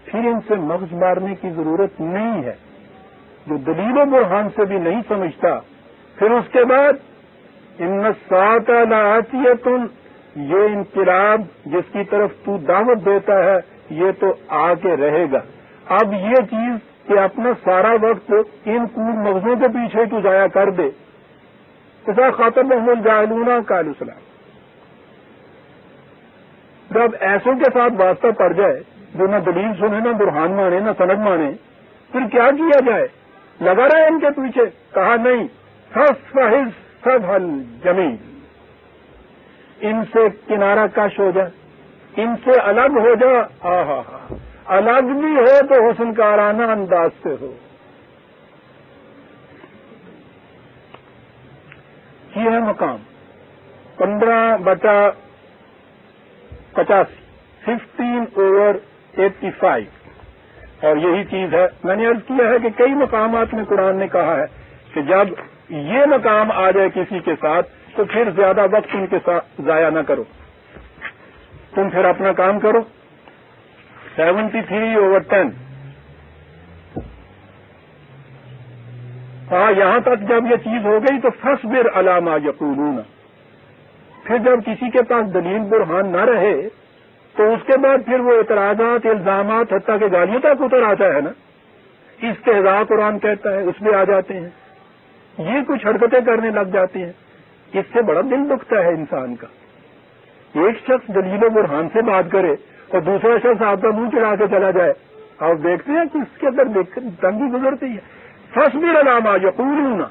پھر ان سے مغز مارنے کی ضرورت نہیں ہے۔ جو دلیل و برہان سے بھی نہیں سمجھتا، پھر اس کے بعد ان الساعۃ لآتیۃ، یہ انقلاب جس کی طرف تو دعوت دیتا ہے یہ تو آ کے رہے گا۔ اب یہ چیز کہ اپنا سارا وقت ان کور مغزوں کے پیچھے تو ضائع کر دے، اذا خاطبهم الجاہلون قالوا سلاما، جب ایسوں کے ساتھ واسطہ پڑ جائے جو نہ دلیل سنے، نہ برہان مانے، نہ سند مانے، پھر کیا کیا جائے؟ لگا رہا ہے ان کے پیچھے، کہا نہیں فاصفح صفح الجمیل، ان سے کنارہ کش ہو جائے، ان سے الگ ہو جا، الگ بھی ہو تو حسن کارانہ انداز سے ہو۔ یہ ہے مقام 15/85، 15/85، اور یہی چیز ہے میں نے عرض کیا ہے کہ کئی مقامات میں قرآن نے کہا ہے کہ جب یہ مقام آ جائے کسی کے ساتھ تو پھر زیادہ وقت ان کے ساتھ ضائع نہ کرو، تم پھر اپنا کام کرو۔ 73/10، ہاں یہاں تک جب یہ چیز ہو گئی تو فاصبر علی ما یقولون، پھر جب کسی کے پاس دلیل برہان نہ رہے تو اس کے بعد پھر وہ اعتراضات، الزامات، حتیٰ کہ گالیوں تک اتر آتا ہے نا، استہزاء قرآن کہتا ہے اس میں آ جاتے ہیں، یہ کچھ حرکتیں کرنے لگ جاتے ہیں، اس سے بڑا دل دکھتا ہے انسان کا۔ ایک شخص دلیل و برہان سے بات کرے اور دوسرا شخص آپ کا منہ چڑھا کے چلا جائے، آپ دیکھتے ہیں کہ اس کے اندر تنگی گزرتی ہے۔ فاصبر علی ما یقولون،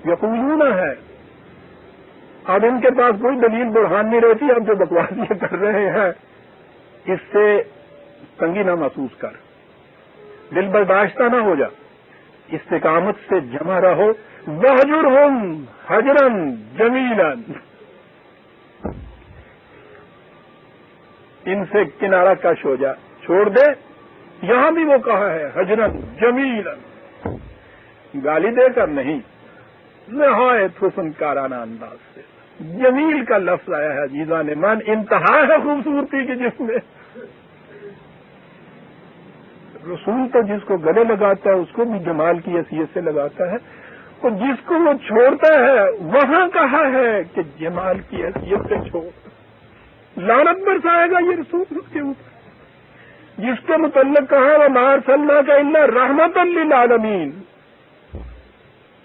یقولون ہے، اب ان کے پاس کوئی دلیل برہان نہیں رہتی، اب جو بکواس یہ کر رہے ہیں اس سے تنگی نہ محسوس کر، دل برداشتہ نہ ہو جا، استقامت سے جمع رہو، وَاهْجُرْهُمْ هَجْرًا جَمِيلًا، ان سے کنارہ کش ہو جا، چھوڑ دے۔ یہاں بھی وہ کہا ہے حجرن جمیلن، گالی دے کر نہیں، نہایت حسن کارانہ انداز سے۔ جمیل کا لفظ آیا ہے عزیزان من، انتہا ہے خوبصورتی کی جس میں. رسول تو جس کو گلے لگاتا ہے اس کو بھی جمال کی حیثیت سے لگاتا ہے، اور جس کو وہ چھوڑتا ہے وہاں کہا ہے کہ جمال کی حیثیت سے چھوڑ. لعنت برسائے گا یہ رسول اس کے اوپر. جس کے متعلق کہا وَمَا أَرْسَلْنَاكَ إِلَّا رَحْمَةً لِّلْعَالَمِينَ،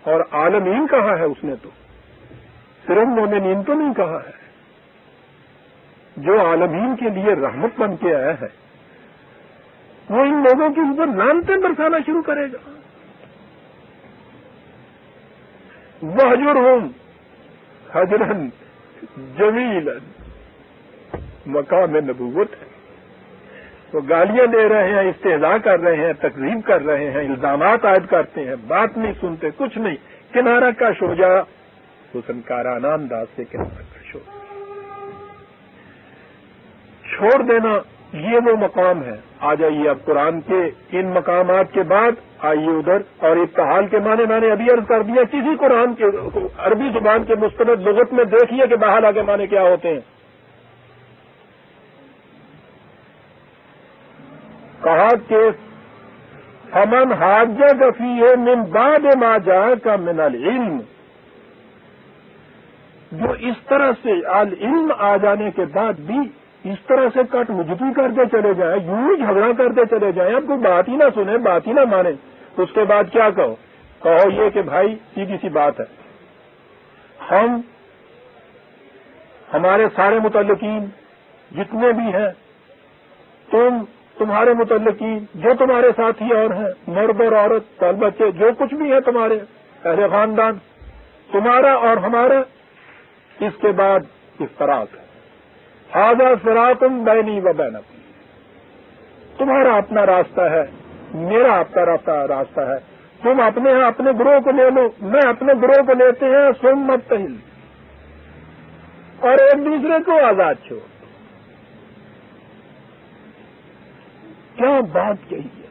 اور عالمین کہا ہے اس نے، تو صرف مومنین تو نہیں کہا ہے. جو عالمین کے لیے رحمت بن کے آیا ہے وہ ان لوگوں کے اوپر لعنتیں برسانا شروع کرے گا. وَهْجُرْهُمْ هَجْرًا جَمِيلًا، مقام نبوت ہے. وہ گالیاں دے رہے ہیں، استہزاء کر رہے ہیں، تکذیب کر رہے ہیں، الزامات عائد کرتے ہیں، بات نہیں سنتے، کچھ نہیں. کنارہ کش ہو جا، حسن کارانہ انداز سے کنارہ کش ہو. چھوڑ دینا یہ وہ مقام ہے. آ جائیے اب قرآن کے ان مقامات کے بعد آئیے ادھر. اور ابتحال کے معنی میں نے ابھی عرض کر دیا، کسی قرآن کے عربی زبان کے مستند لغت میں دیکھیے کہ بحالہ کے معنی کیا ہوتے ہیں. کہا کہ فمن حاجک فیہ من بعد ما جاءک من العلم، جو اس طرح سے العلم آ جانے کے بعد بھی اس طرح سے کٹ مجتی کرتے چلے جائیں، یوں ہی جھگڑا کرتے چلے جائیں، اب کوئی بات ہی نہ سنے، بات ہی نہ مانے، اس کے بعد کیا کہو یہ کہ بھائی سیدھی سی بات ہے، ہمارے سارے متعلقین جتنے بھی ہیں، تمہارے متعلقین جو تمہارے ساتھی اور ہیں، مرد اور عورت، بال بچے، جو کچھ بھی ہے تمہارے اہل خاندان، تمہارا اور ہمارا، اس کے بعد افتراق ہے. ھذا صراط بینی و بینکم، تمہارا اپنا راستہ ہے، میرا اپنا راستہ ہے. تم اپنے گروہ کو لے لو، میں اپنے گروہ کو لیتے ہیں. ثم ابتہل، اور ایک دوسرے کو آزاد چھوڑ. کیا بات کہی ہے،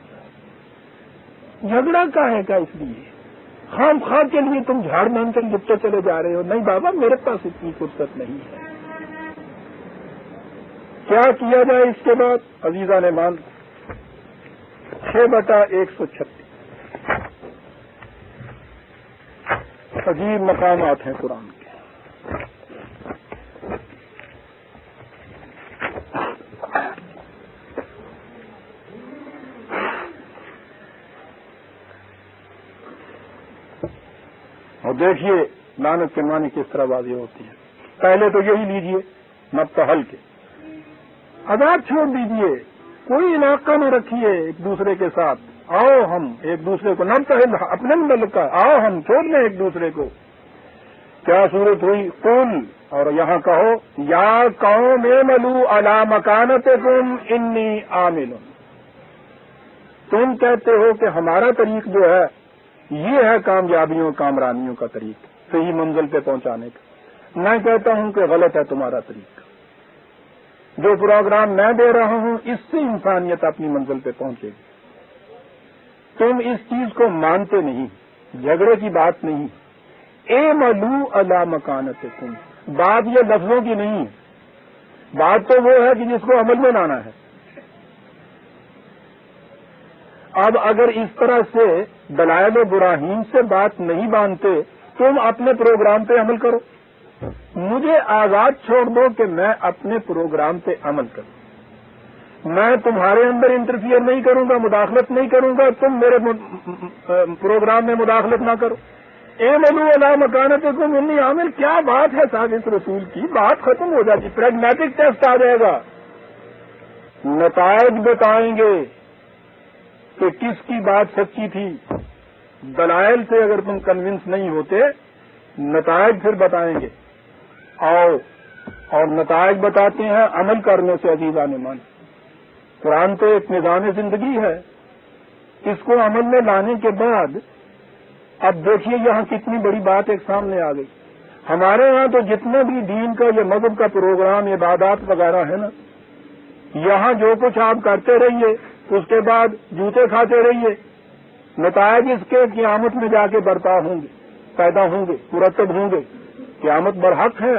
جھگڑا کاہے کا؟ اس لیے خام خواہ کے لیے تم جھاڑ مان کر لپٹے چلے جا رہے ہو. نہیں بابا، میرے پاس اتنی فرصت نہیں ہے. کیا کیا جائے اس کے بعد؟ عزیزان مان، 6/136 عجیب مقامات ہیں قرآن کے. اور دیکھیے لعنت کے معنی کس طرح واضح ہوتی ہے. پہلے تو یہی لیجئے مبتحل کے، آزاد چھوڑ دیجئے، کوئی علاقہ نہ رکھیے ایک دوسرے کے ساتھ. آؤ ہم ایک دوسرے کو نبتحل، اپنے ملک کا، آؤ ہم چھوڑ لیں ایک دوسرے کو. کیا صورت ہوئی؟ قل، اور یہاں کہو یا قوم اعملوا علی مکانتکم انی عامل. تم کہتے ہو کہ ہمارا طریق جو ہے یہ ہے کامیابیوں کامرانیوں کا طریق، صحیح منزل پہ پہنچانے کا. میں کہتا ہوں کہ غلط ہے تمہارا طریق. جو پروگرام میں دے رہا ہوں اس سے انسانیت اپنی منزل پہ پہنچے گی. تم اس چیز کو مانتے نہیں، جھگڑے کی بات نہیں. اعملوا علی مکانتکم، بات یہ لفظوں کی نہیں ہے، بات تو وہ ہے کہ جس کو عمل میں لانا ہے. اب اگر اس طرح سے دلائل و براہین سے بات نہیں مانتے، تم اپنے پروگرام پہ عمل کرو. مجھے آزاد چھوڑ دو کہ میں اپنے پروگرام پہ عمل کروں. میں تمہارے اندر انٹرفیئر نہیں کروں گا، مداخلت نہیں کروں گا، تم میرے پروگرام میں مداخلت نہ کرو. اعملوا علی مکانتکم انی عامل، کیا بات ہے صاحب اس رسول کی، بات ختم ہو جاتی. پریگمیٹک ٹیسٹ آ جائے گا، نتائج بتائیں گے کہ کس کی بات سچی تھی. دلائل سے اگر تم کنونس نہیں ہوتے، نتائج پھر بتائیں گے. آؤ، اور نتائج بتاتے ہیں عمل کرنے سے. عزیزان مان، قرآن تو ایک نظام زندگی ہے، اس کو عمل میں لانے کے بعد اب دیکھیے یہاں کتنی بڑی بات ایک سامنے آ گئی. ہمارے یہاں تو جتنے بھی دین کا یا مذہب کا پروگرام، عبادات وغیرہ ہے نا، یہاں جو کچھ آپ کرتے رہیے، اس کے بعد جوتے کھاتے رہیے. نتائج اس کے قیامت میں جا کے برپا ہوں گے، پیدا ہوں گے، مرتب ہوں گے. قیامت برحق ہے،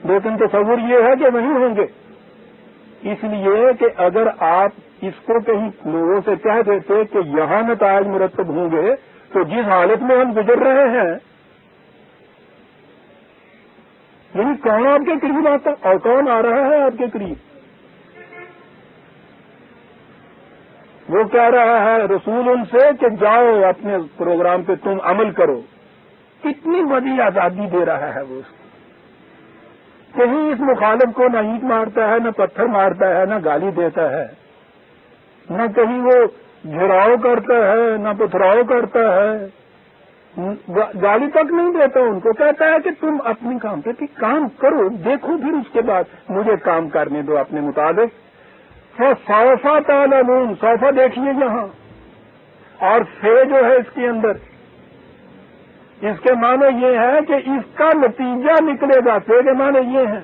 لیکن تصور یہ ہے کہ نہیں ہوں گے، اس لیے کہ اگر آپ اس کو کہیں لوگوں سے کہہ دیتے کہ یہاں نتائج مرتب ہوں گے تو جس حالت میں ہم گزر رہے ہیں، یعنی کون آپ کے قریب آتا اور کون آ رہا ہے آپ کے قریب؟ وہ کہہ رہا ہے رسول ان سے کہ جاؤ اپنے پروگرام پہ تم عمل کرو. کتنی بڑی آزادی دے رہا ہے وہ اس کو. کہیں اس مخالف کو نہ اینٹ مارتا ہے، نہ پتھر مارتا ہے، نہ گالی دیتا ہے، نہ کہیں وہ گھراؤ کرتا ہے، نہ پتھراؤ کرتا ہے، گالی تک نہیں دیتا ان کو. کہتا ہے کہ تم اپنے کام پہ کام کرو، دیکھو پھر اس کے بعد مجھے کام کرنے دو اپنے مطابق. صوفہ تعلمون، صوفہ دیکھیے یہاں، اور فے جو ہے اس کے اندر، اس کے معنی یہ ہے کہ اس کا نتیجہ نکلے گا. فے کے معنی یہ ہے،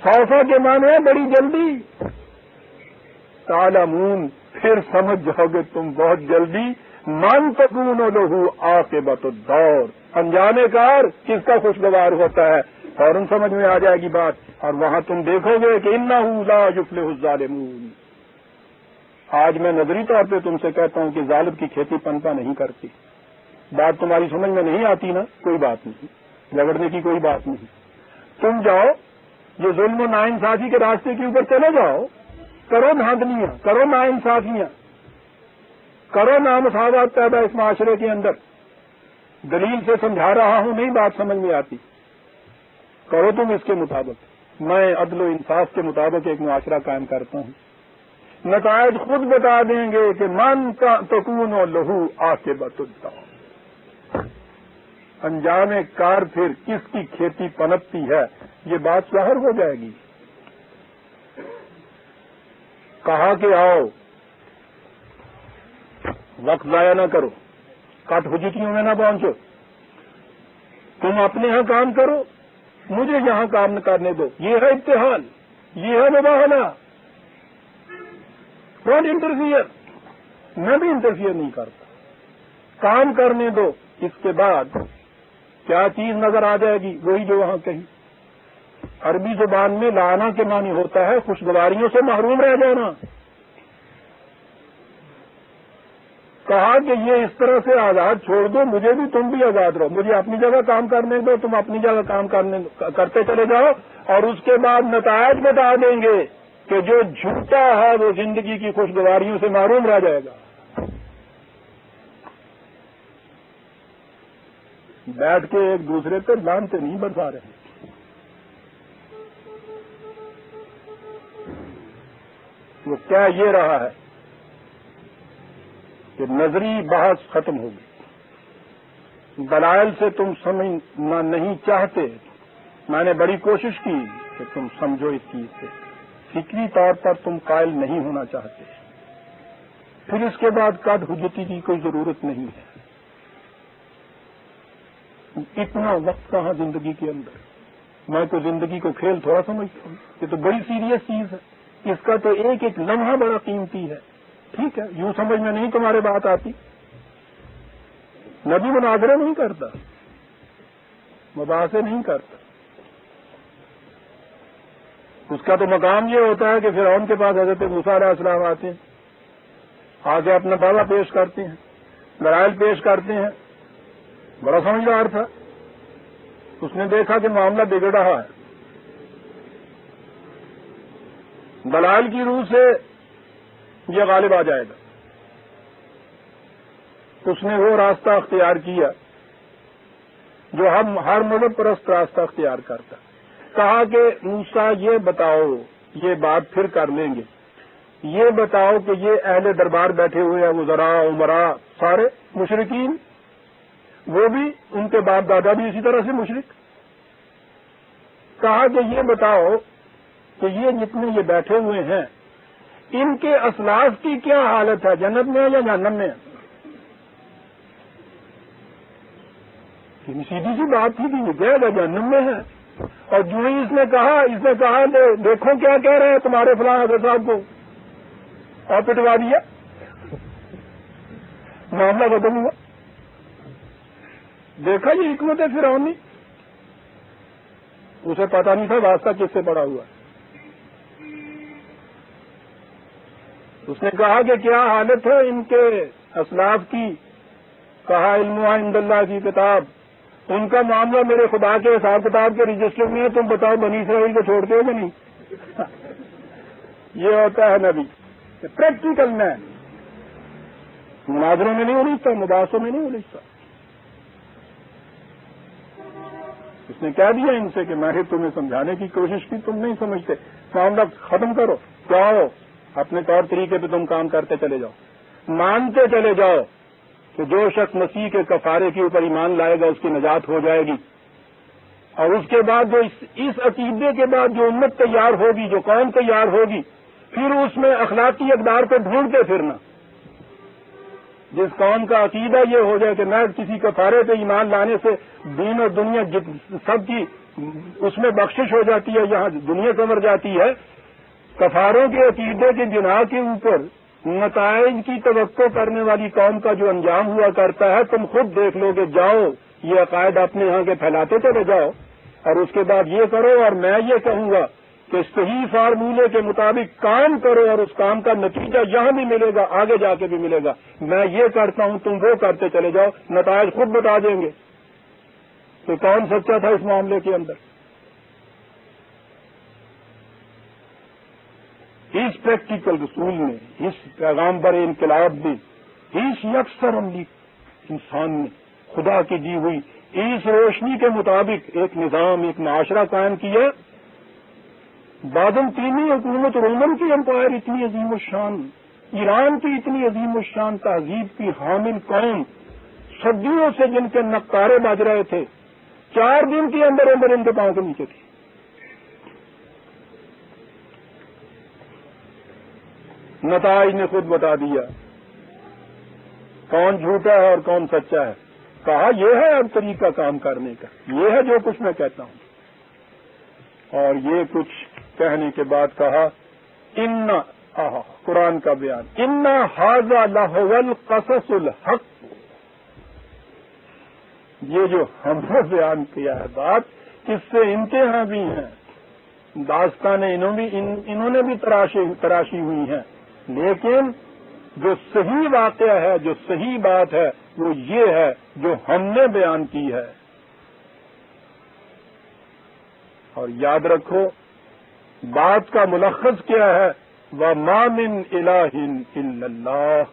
صوفہ کے معنی ہے بڑی جلدی. تعلمون، پھر سمجھ جاؤ گے تم بہت جلدی. من تکون لہو عاقبۃ الدور، انجام کار کس کا خوشگوار ہوتا ہے، فوراً سمجھ میں آ جائے گی بات. اور وہاں تم دیکھو گے کہ انہ لا یفلح الظالمون. آج میں نظری طور پہ تم سے کہتا ہوں کہ ظالم کی کھیتی پنپا نہیں کرتی. بات تمہاری سمجھ میں نہیں آتی نا، کوئی بات نہیں، جھگڑنے کی کوئی بات نہیں. تم جاؤ یہ ظلم و ناانصافی کے راستے کے اوپر چلے جاؤ، کرو دھاندلیاں، کرو ناانصافیاں، کرو نامساوات پیدا اس معاشرے کے اندر. دلیل سے سمجھا رہا ہوں، نہیں بات سمجھ میں آتی، کرو تم اس کے مطابق. میں عدل و انصاف کے مطابق ایک معاشرہ قائم کرتا ہوں. نتائج خود بتا دیں گے کہ من تکون لہو عاقبۃ الدور. انجام کار پھر کس کی کھیتی پنپتی ہے، یہ بات ظاہر ہو جائے گی. کہا کہ آؤ، وقت ضائع نہ کرو، کٹ حجتیوں میں نہ پہنچو، تم اپنے ہاں کام کرو، مجھے یہاں کام نہ کرنے دو. یہ ہے ابتحال، یہ ہے مباہلہ. Don't interfere. میں بھی انٹرفیئر نہیں کرتا، کام کرنے دو. اس کے بعد کیا چیز نظر آ جائے گی، وہی جو وہاں کہیں. عربی زبان میں لانا کے معنی ہوتا ہے خوشگواریوں سے محروم رہ جانا. کہا کہ یہ اس طرح سے آزاد چھوڑ دو، مجھے بھی تم بھی آزاد رہو، مجھے اپنی جگہ کام کرنے دو، تم اپنی جگہ کام کرتے چلے جاؤ. اور اس کے بعد نتائج بتا دیں گے کہ جو جھوٹا ہے وہ زندگی کی خوشگواریوں سے محروم رہ جائے گا. بیٹھ کے ایک دوسرے پہ لانتے نہیں برسا رہے. وہ کیا یہ رہا ہے کہ نظری بحث ختم ہوگی، دلائل سے تم سمجھنا نہیں چاہتے. میں نے بڑی کوشش کی کہ تم سمجھو اس چیز سے. فکری طور پر تم قائل نہیں ہونا چاہتے. پھر اس کے بعد کٹ حجتی کی کوئی ضرورت نہیں ہے. اتنا وقت کہاں زندگی کے اندر. میں تو زندگی کو کھیل تھوڑا سمجھتا ہوں، یہ تو بڑی سیریس چیز ہے. اس کا تو ایک ایک لمحہ بڑا قیمتی ہے. ٹھیک ہے، یوں سمجھ میں نہیں تمہارے بات آتی. نبی مناظرے نہیں کرتا، مباحثے نہیں کرتا. اس کا تو مقام یہ ہوتا ہے کہ فرعون کے پاس حضرت موسیٰ علیہ السلام آتے ہیں، آگے اپنا دعویٰ پیش کرتے ہیں، دلائل پیش کرتے ہیں. بڑا سمجھدار تھا، اس نے دیکھا کہ معاملہ بگڑ رہا ہے. دلائل کی روح سے یہ غالب آ جائے گا. اس نے وہ راستہ اختیار کیا جو ہم ہر مذہب پرست راستہ اختیار کرتا. کہا کہ موسیٰ یہ بتاؤ، یہ بات پھر کر لیں گے، یہ بتاؤ کہ یہ اہل دربار بیٹھے ہوئے ہیں، وزراء عمراء سارے مشرکین، وہ بھی ان کے باپ دادا بھی اسی طرح سے مشرک. کہا کہ یہ بتاؤ کہ یہ جتنے یہ بیٹھے ہوئے ہیں ان کے اسلاف کی کیا حالت ہے، جنت میں یا جہنم میں؟ سیدھی سی بات تھی کہ یہ کہے گا جہنم میں ہے. اور جو ہی اس نے کہا دیکھو کیا کہہ رہے ہیں تمہارے فلاں حضرت صاحب کو، اور پٹوا دیا. معاملہ ختم ہوا. دیکھا یہ حکمت ہے فرعونی. اسے پتا نہیں تھا واسطہ کس سے پڑا ہوا ہے. اس نے کہا کہ کیا حالت ہے ان کے اسلاف کی؟ کہا علم عند اللہ کی کتاب. ان کا معاملہ میرے خدا کے حساب کتاب کے رجسٹر میں ہے. تم بتاؤ بنی اسرائیل کو چھوڑتے ہو کہ نہیں؟ یہ ہوتا ہے نبی پریکٹیکل مین. مناظروں میں نہیں الجھتا, مباحثوں میں نہیں الجھتا. اس نے کہہ دیا ان سے کہ میں نے تمہیں سمجھانے کی کوشش کی, تم نہیں سمجھتے, معاملہ ختم کرو, جاؤ اپنے طور طریقے پہ تم کام کرتے چلے جاؤ, مانتے چلے جاؤ کہ جو شخص مسیح کے کفارے کے اوپر ایمان لائے گا اس کی نجات ہو جائے گی. اور اس کے بعد جو اس عقیدے کے بعد جو امت تیار ہوگی, جو قوم تیار ہوگی, پھر اس میں اخلاقی اقدار کو ڈھونڈتے پھرنا. جس قوم کا عقیدہ یہ ہو جائے کہ میں کسی کفارے پہ ایمان لانے سے دین اور دنیا سب کی اس میں بخشش ہو جاتی ہے, یہاں دنیا سنور جاتی ہے, کفاروں کے عقیدے کی بنا کے اوپر نتائج کی توقع کرنے والی قوم کا جو انجام ہوا کرتا ہے تم خود دیکھ لو گے. جاؤ یہ عقائد اپنے یہاں کے پھیلاتے چلے جاؤ, اور اس کے بعد یہ کرو, اور میں یہ کہوں گا کہ صحیح فارمولے کے مطابق کام کرو, اور اس کام کا نتیجہ یہاں بھی ملے گا, آگے جا کے بھی ملے گا. میں یہ کرتا ہوں, تم وہ کرتے چلے جاؤ, نتائج خود بتا دیں گے کہ کون سچا تھا اس معاملے کے اندر. اس پریکٹیکل رسول نے, اس پیغام پر انقلاب میں, اس یکسر عملی انسان نے خدا کی دی ہوئی اس روشنی کے مطابق ایک نظام, ایک معاشرہ قائم کیا. بازنطینی حکومت, رومن کی امپائر اتنی عظیم الشان, ایران کی اتنی عظیم الشان تہذیب کی حامل قوم, صدیوں سے جن کے نقارے بج رہے تھے, 4 دن کے اندر اندر ان کے پاؤں کے نیچے تھی. نتائج نے خود بتا دیا کون جھوٹا ہے اور کون سچا ہے. کہا یہ ہے اب طریقہ کام کرنے کا, یہ ہے جو کچھ میں کہتا ہوں. اور یہ کچھ کہنے کے بعد کہا ان قرآن کا بیان, ان ھذا لہو القصص الحق. یہ جو ہم نے بیان کیا ہے بات, کس سے انتہا بھی ہیں, داستانیں انہوں نے بھی تراشی ہوئی ہیں, لیکن جو صحیح واقعہ ہے, جو صحیح بات ہے, وہ یہ ہے جو ہم نے بیان کی ہے. اور یاد رکھو بات کا ملخص کیا ہے, وَمَا مِنْ إِلَٰهٍ إِلَّا اللَّهُ.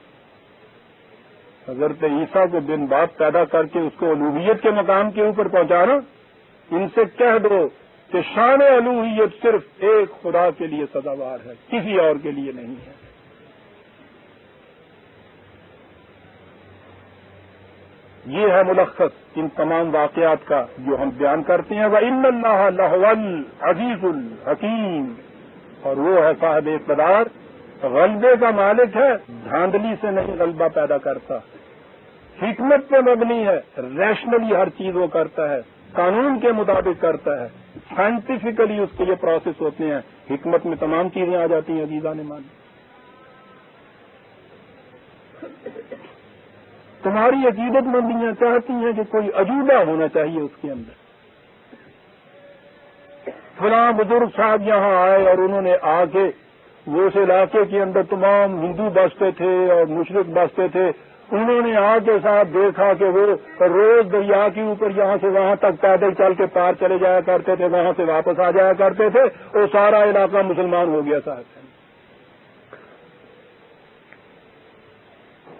حضرت عیسیٰ کو بن باپ پیدا کر کے اس کو الوہیت کے مقام کے اوپر پہنچانا, ان سے کہہ دو کہ شان الوہیت صرف ایک خدا کے لیے سزاوار ہے, کسی اور کے لیے نہیں ہے. یہ ہے ملخص ان تمام واقعات کا جو ہم بیان کرتے ہیں. وَإِنَّ اللَّهَ لَهُوَ الْعَزِيزُ الْحَكِيمُ. اور وہ ہے صاحب اقتدار, غلبے کا مالک ہے, دھاندلی سے نہیں غلبہ پیدا کرتا, حکمت پہ مبنی ہے, ریشنلی ہر چیز وہ کرتا ہے, قانون کے مطابق کرتا ہے, سائنٹیفکلی اس کے یہ پروسیس ہوتے ہیں. حکمت میں تمام چیزیں آ جاتی ہیں عزیزان مان. تمہاری عقیدت مندیاں چاہتی ہیں کہ کوئی عجوبہ ہونا چاہیے اس کے اندر. فلاں بزرگ صاحب یہاں آئے اور انہوں نے آ کے وہ اس علاقے کے اندر تمام ہندو بستے تھے اور مشرق بستے تھے, انہوں نے آ کے ساتھ دیکھا کہ وہ روز دریا کے اوپر یہاں سے وہاں تک پیدل چل کے پار چلے جایا کرتے تھے, وہاں سے واپس آ جایا کرتے تھے, اور سارا علاقہ مسلمان ہو گیا. صاحب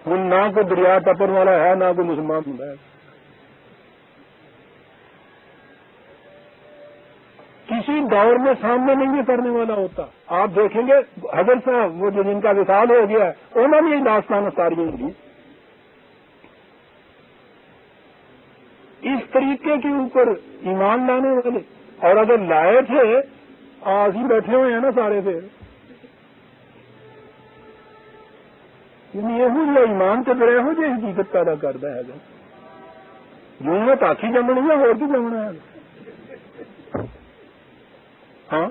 نہ کوئی دریا ٹپن والا ہے, نہ کوئی مسلمان ہے. کسی دور میں سامنے نہیں یہ کرنے والا ہوتا. آپ دیکھیں گے حضرت صاحب وہ جو جن کا وصال ہو گیا ہے, انہوں نے یہ داستان ساریاں دی. اس طریقے کے اوپر ایمان لانے والے, اور اگر لائے تھے آج ہی بیٹھے ہوئے ہیں نا سارے سے, یعنی یہ ایمان کے بڑے ہو جو حقیقت پیدا کرتا ہے. جو میں تاخی جمنی ہے اور بھی جمنا ہے. ہاں,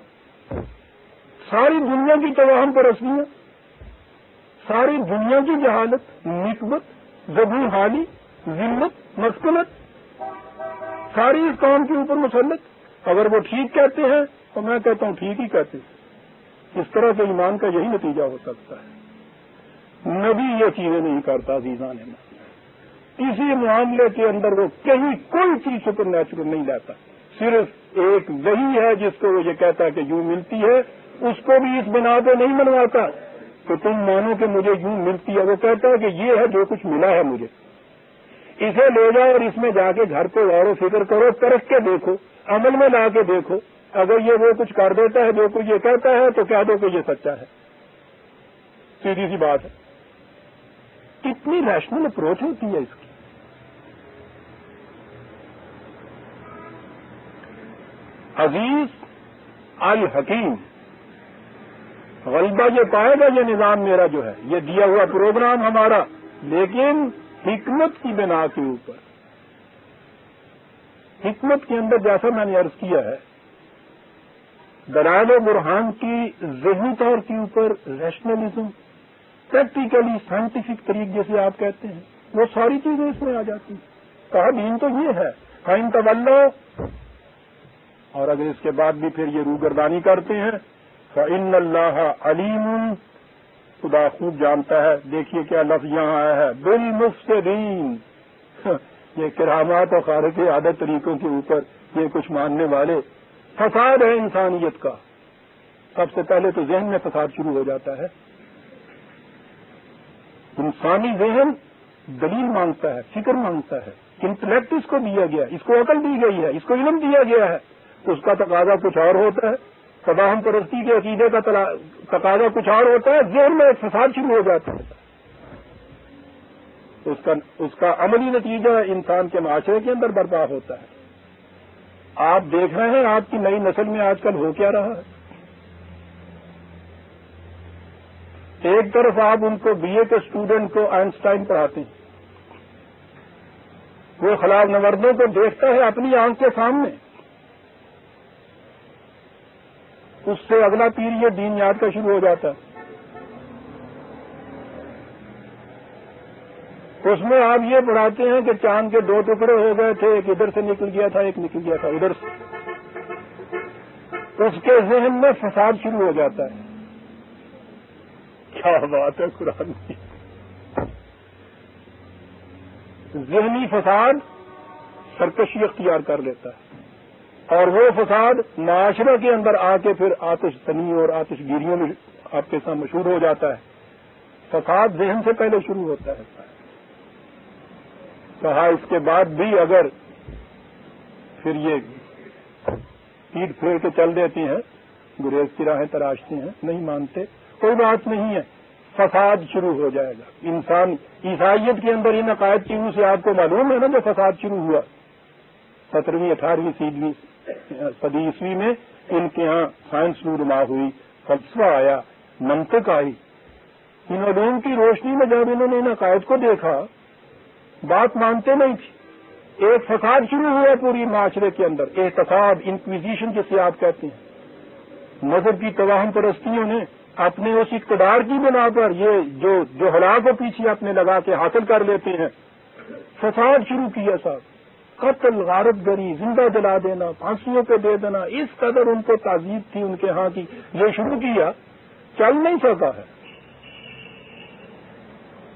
ساری دنیا کی توہم پرستیاں, ساری دنیا کی جہالت, نسبت, زبون حالی, ذلت, مسکنت, ساری اس قوم کے اوپر مسلط. اگر وہ ٹھیک کہتے ہیں تو میں کہتا ہوں ٹھیک ہی کہتے ہیں. اس طرح سے ایمان کا یہی نتیجہ ہو سکتا ہے. نبی یہ چیزیں نہیں کرتا عزیزان میں. کسی معاملے کے اندر وہ کہیں کوئی چیز سپر نیچرل نہیں لاتا. صرف ایک وہی ہے جس کو وہ یہ کہتا ہے کہ یوں ملتی ہے. اس کو بھی اس بنا پہ نہیں منواتا کہ تم مانو کہ مجھے یوں ملتی ہے. وہ کہتا ہے کہ یہ ہے جو کچھ ملا ہے مجھے, اسے لے جاؤ اور اس میں جا کے گھر کو غور و فکر کرو, پرکھ کے دیکھو, عمل میں لا کے دیکھو. اگر یہ وہ کچھ کر دیتا ہے جو کچھ یہ کہتا ہے تو کہہ دو کہ یہ سچا ہے. سیدھی سی بات ہے. کتنی ریشنل اپروچ ہوتی ہے اس کی. عزیز الحکیم, غلبہ یہ پائے گا یہ نظام میرا جو ہے, یہ دیا ہوا پروگرام ہمارا, لیکن حکمت کی بنا کے اوپر. حکمت کے اندر جیسا میں نے عرض کیا ہے, دلائل و برہان کی ذہنی طور کے اوپر ریشنلزم, پریکٹیکلی سائنٹیفک طریق جیسے آپ کہتے ہیں, وہ ساری چیزیں اس میں آ جاتی ہیں. کہا دین تو یہ ہے فَإِن تَوَلَّوْا, اور اگر اس کے بعد بھی پھر یہ روگردانی کرتے ہیں فَإِنَّ اللَّهَ عَلِيمٌ, خدا خوب جانتا ہے. دیکھیے کیا لفظ یہاں آیا ہے, بالمفسدین. یہ کرامات اور خارق عادت طریقوں کے اوپر یہ کچھ ماننے والے. فساد ہے انسانیت کا. سب سے پہلے تو ذہن میں فساد شروع ہو جاتا ہے. انسانی ذہن دلیل مانگتا ہے, فکر مانگتا ہے. انٹلیکٹ اس کو دیا گیا, اس کو عقل دی گئی ہے, اس کو علم دیا گیا ہے. اس کا تقاضا کچھ اور ہوتا ہے. تباہم پرستی کے عقیدے کا تقاضا کچھ اور ہوتا ہے. ذہن میں ایک فساد شروع ہو جاتا ہے. اس کا عملی نتیجہ انسان کے معاشرے کے اندر برپا ہوتا ہے. آپ دیکھ رہے ہیں آپ کی نئی نسل میں آج کل ہو کیا رہا ہے. ایک طرف آپ ان کو بی اے کے اسٹوڈنٹ کو آئنسٹائن پڑھاتے ہیں, وہ خلاف نوردوں کو دیکھتا ہے اپنی آنکھ کے سامنے. اس سے اگلا پیریڈ دین یاد کا شروع ہو جاتا ہے. اس میں آپ یہ پڑھاتے ہیں کہ چاند کے 2 ٹکڑے ہو گئے تھے, ایک ادھر سے نکل گیا تھا, ایک نکل گیا تھا ادھر سے. اس کے ذہن میں فساد شروع ہو جاتا ہے. کیا بات ہے قرآن کی. ذہنی فساد سرکشی اختیار کر لیتا ہے, اور وہ فساد معاشرے کے اندر آ کے پھر آتش زنی اور آتش گیریوں میں آپ کے ساتھ مشہور ہو جاتا ہے. فساد ذہن سے پہلے شروع ہوتا ہے. کہا اس کے بعد بھی اگر پھر یہ پیٹ پھیر کے چل دیتے ہیں, گریز کی راہیں تراشتے ہیں, نہیں مانتے, کوئی بات نہیں ہے, فساد شروع ہو جائے گا. انسان عیسائیت کے اندر ان عقائد کی سے آپ کو معلوم ہے نا جو فساد شروع ہوا 17ویں 18ویں صدی عیسوی میں. ان کے ہاں سائنس نورما ہوئی, فلسفہ آیا, منطق آئی. ان علوم کی روشنی میں جب انہوں نے ان عقائد کو دیکھا, بات مانتے نہیں تھی. ایک فساد شروع ہوا پوری معاشرے کے اندر, احتساب, انکویزیشن جسے آپ کہتے ہیں. مذہب کی تواہم پرستیوں نے اپنے اس اقتدار کی بنا پر یہ جو ہلاک کو پیچھے اپنے لگا کے حاصل کر لیتے ہیں, فساد شروع کیا. صاحب قتل, غارت گری, زندہ جلا دینا, پھانسیوں پہ دے دینا, اس قدر ان کو تعذیب تھی ان کے ہاں کی, یہ شروع کیا, چل نہیں سکا ہے.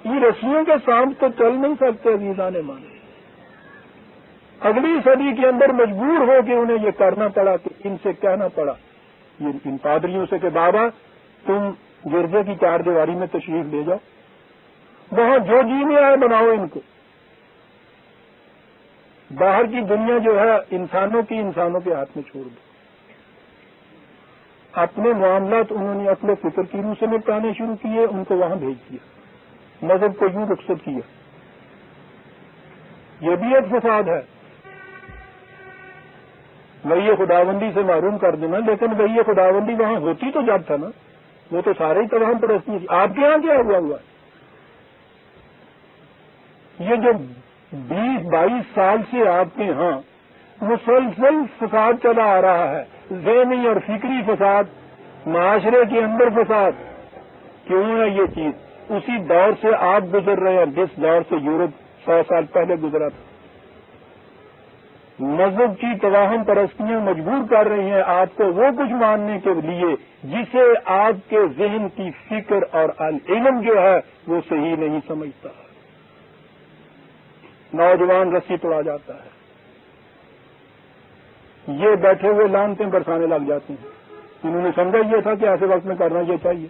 یہ رسیوں کے سانپ تو چل نہیں سکتے عزیزان مانے. اگلی صدی کے اندر مجبور ہو کے انہیں یہ کرنا پڑا کہ ان سے کہنا پڑا, یہ ان پادریوں سے کہ بابا تم گرجے کی 4 دیواری میں تشریف لے جاؤ, وہاں جو جی میں آئے بناؤ ان کو. باہر کی دنیا جو ہے انسانوں کے ہاتھ میں چھوڑ دو. اپنے معاملات انہوں نے اپنے فکر کی روح سے نپٹانے شروع کیے, ان کو وہاں بھیج دیا, مذہب کو یوں رخصت کیا. یہ بھی ایک فساد ہے. وہی خداوندی سے محروم کر دینا, لیکن وہی خداوندی وہاں ہوتی تو جب تھا نا, وہ تو سارے ہی تمام پرستی تھی. آپ کے یہاں کیا ہوا یہ جو 20-22 سال سے آپ کے ہاں مسلسل فساد چلا آ رہا ہے, ذہنی اور فکری فساد, معاشرے کے اندر فساد. کیوں ہے یہ چیز؟ اسی دور سے آپ گزر رہے ہیں جس دور سے یورپ 100 سال پہلے گزرا تھا. مذہب کی توہم پرستیاں مجبور کر رہی ہیں آپ کو وہ کچھ ماننے کے لیے جسے آپ کے ذہن کی فکر اور علم جو ہے وہ صحیح نہیں سمجھتا. نوجوان رسی توڑا جاتا ہے، یہ بیٹھے ہوئے لانتیں برسانے لگ جاتے ہیں. انہوں نے سمجھا یہ تھا کہ ایسے وقت میں کرنا یہ چاہیے.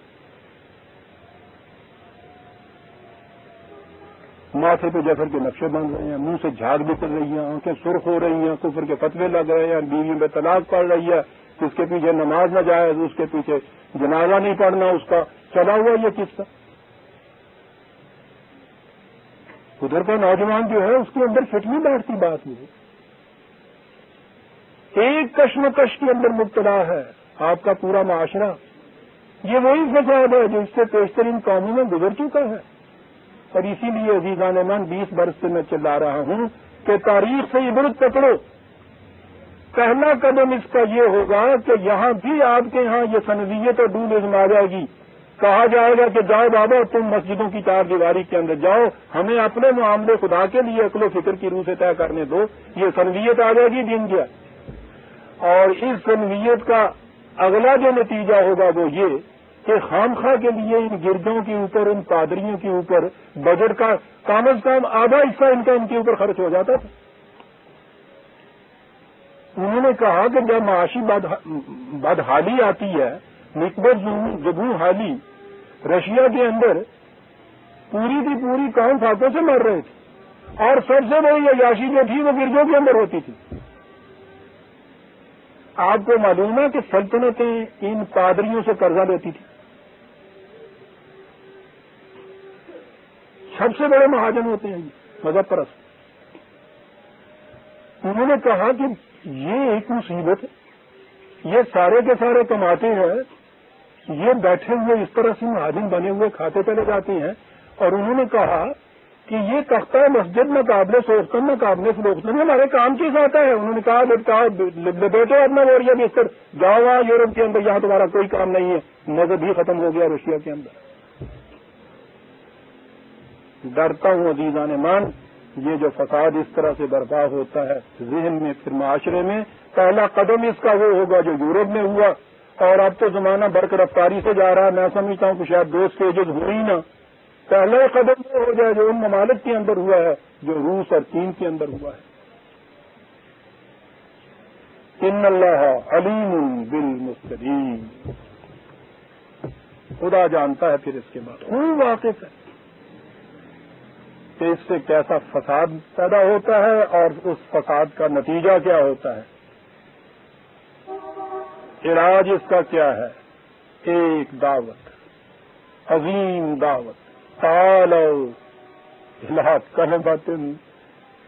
ماتھے پہ جفر کے نقشے بن رہے ہیں، منہ سے جھاگ نکل رہی ہیں، آنکھیں سرخ ہو رہی ہیں، کفر کے فتوے لگ رہے ہیں، بیوی پہ طلاق پڑ رہی ہے، اس کے پیچھے نماز نہ جائے، اس کے پیچھے جنازہ نہیں پڑھنا، اس کا چلا ہوا یہ قصہ. ادھر کا نوجوان جو ہے اس کے اندر فٹ نہیں بیٹھتی بات. وہ ایک کشمکش کے اندر مبتلا ہے آپ کا پورا معاشرہ. یہ وہی فساد ہے جو اس سے پیشترین قوموں میں گزر چکا ہے. اور اسی لیے عزیزان من 20 برس سے میں چلا رہا ہوں کہ تاریخ سے عبرت پکڑو. پہلا قدم اس کا یہ ہوگا کہ یہاں بھی آپ کے یہاں یہ سنویت اور ڈولزم آ جائے گی. کہا جائے گا کہ جاؤ بابا تم مسجدوں کی چار دیواری کے اندر جاؤ، ہمیں اپنے معاملے خدا کے لیے عقل و فکر کی روح سے طے کرنے دو. یہ سنویت آ جائے گی دن گیا. اور اس سنویت کا اگلا جو نتیجہ ہوگا وہ یہ کہ خامخواہ کے لیے ان گرجوں کے اوپر، ان پادریوں کے اوپر بجٹ کا کم از کم آدھا حصہ ان کا ان کے اوپر خرچ ہو جاتا تھا. انہوں نے کہا کہ جب معاشی بدحالی آتی ہے، نسبت جگو حالی، رشیا کے اندر پوری کی پوری قوم فاقوں سے مر رہے تھے اور سب سے بڑی عیاشی جو تھی وہ گرجوں کے اندر ہوتی تھی. آپ کو معلوم ہے کہ سلطنتیں ان پادریوں سے قرضہ لیتی تھی. سب سے بڑے مہاجن ہوتے ہیں مذہب پرست. انہوں نے کہا کہ یہ ایک مصیبت ہے، یہ سارے کے سارے کماتے ہیں، یہ بیٹھے ہوئے اس طرح سے مہاجن بنے ہوئے کھاتے چلے جاتے ہیں. اور انہوں نے کہا کہ یہ تختہ مسجد میں قابل سوختن میں قابل فروختن ہمارے کام چیز آتا ہے. انہوں نے کہا بیٹو اپنا بوریا بستر جاؤ وہاں یورپ کے اندر، یہاں تمہارا کوئی کام نہیں ہے. مذہب ہی ختم ہو گیا رشیا کے اندر. ڈرتا ہوں عزیزان مان یہ جو فساد اس طرح سے برپا ہوتا ہے ذہن میں، پھر معاشرے میں، پہلا قدم اس کا وہ ہوگا جو یورپ میں ہوا. اور اب تو زمانہ برق رفتاری سے جا رہا ہے. میں سمجھتا ہوں کہ شاید 2 اسٹیجز ہوئی نہ. پہلا قدم وہ ہو جائے جو ان ممالک کے اندر ہوا ہے، جو روس اور چین کے اندر ہوا ہے. ان اللہ علیم بالمفسدین. خدا جانتا ہے پھر اس کے بعد خوب واقف ہے کہ اس سے کیسا فساد پیدا ہوتا ہے اور اس فساد کا نتیجہ کیا ہوتا ہے. علاج اس کا کیا ہے؟ ایک دعوت، عظیم دعوت، تعالوا الی کلمۃ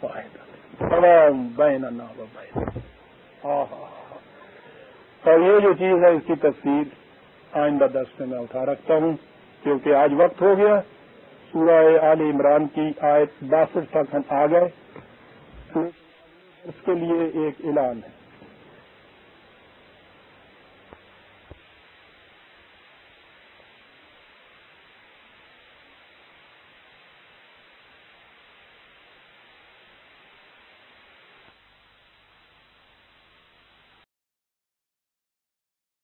واحدۃ سواء بیننا و بینکم. اور یہ جو چیز ہے اس کی تفصیل آئندہ درس میں اٹھا رکھتا ہوں کیونکہ آج وقت ہو گیا. سورہ آل عمران کی آیت 62 تک ہم آ گئے. اس کے لیے ایک اعلان ہے.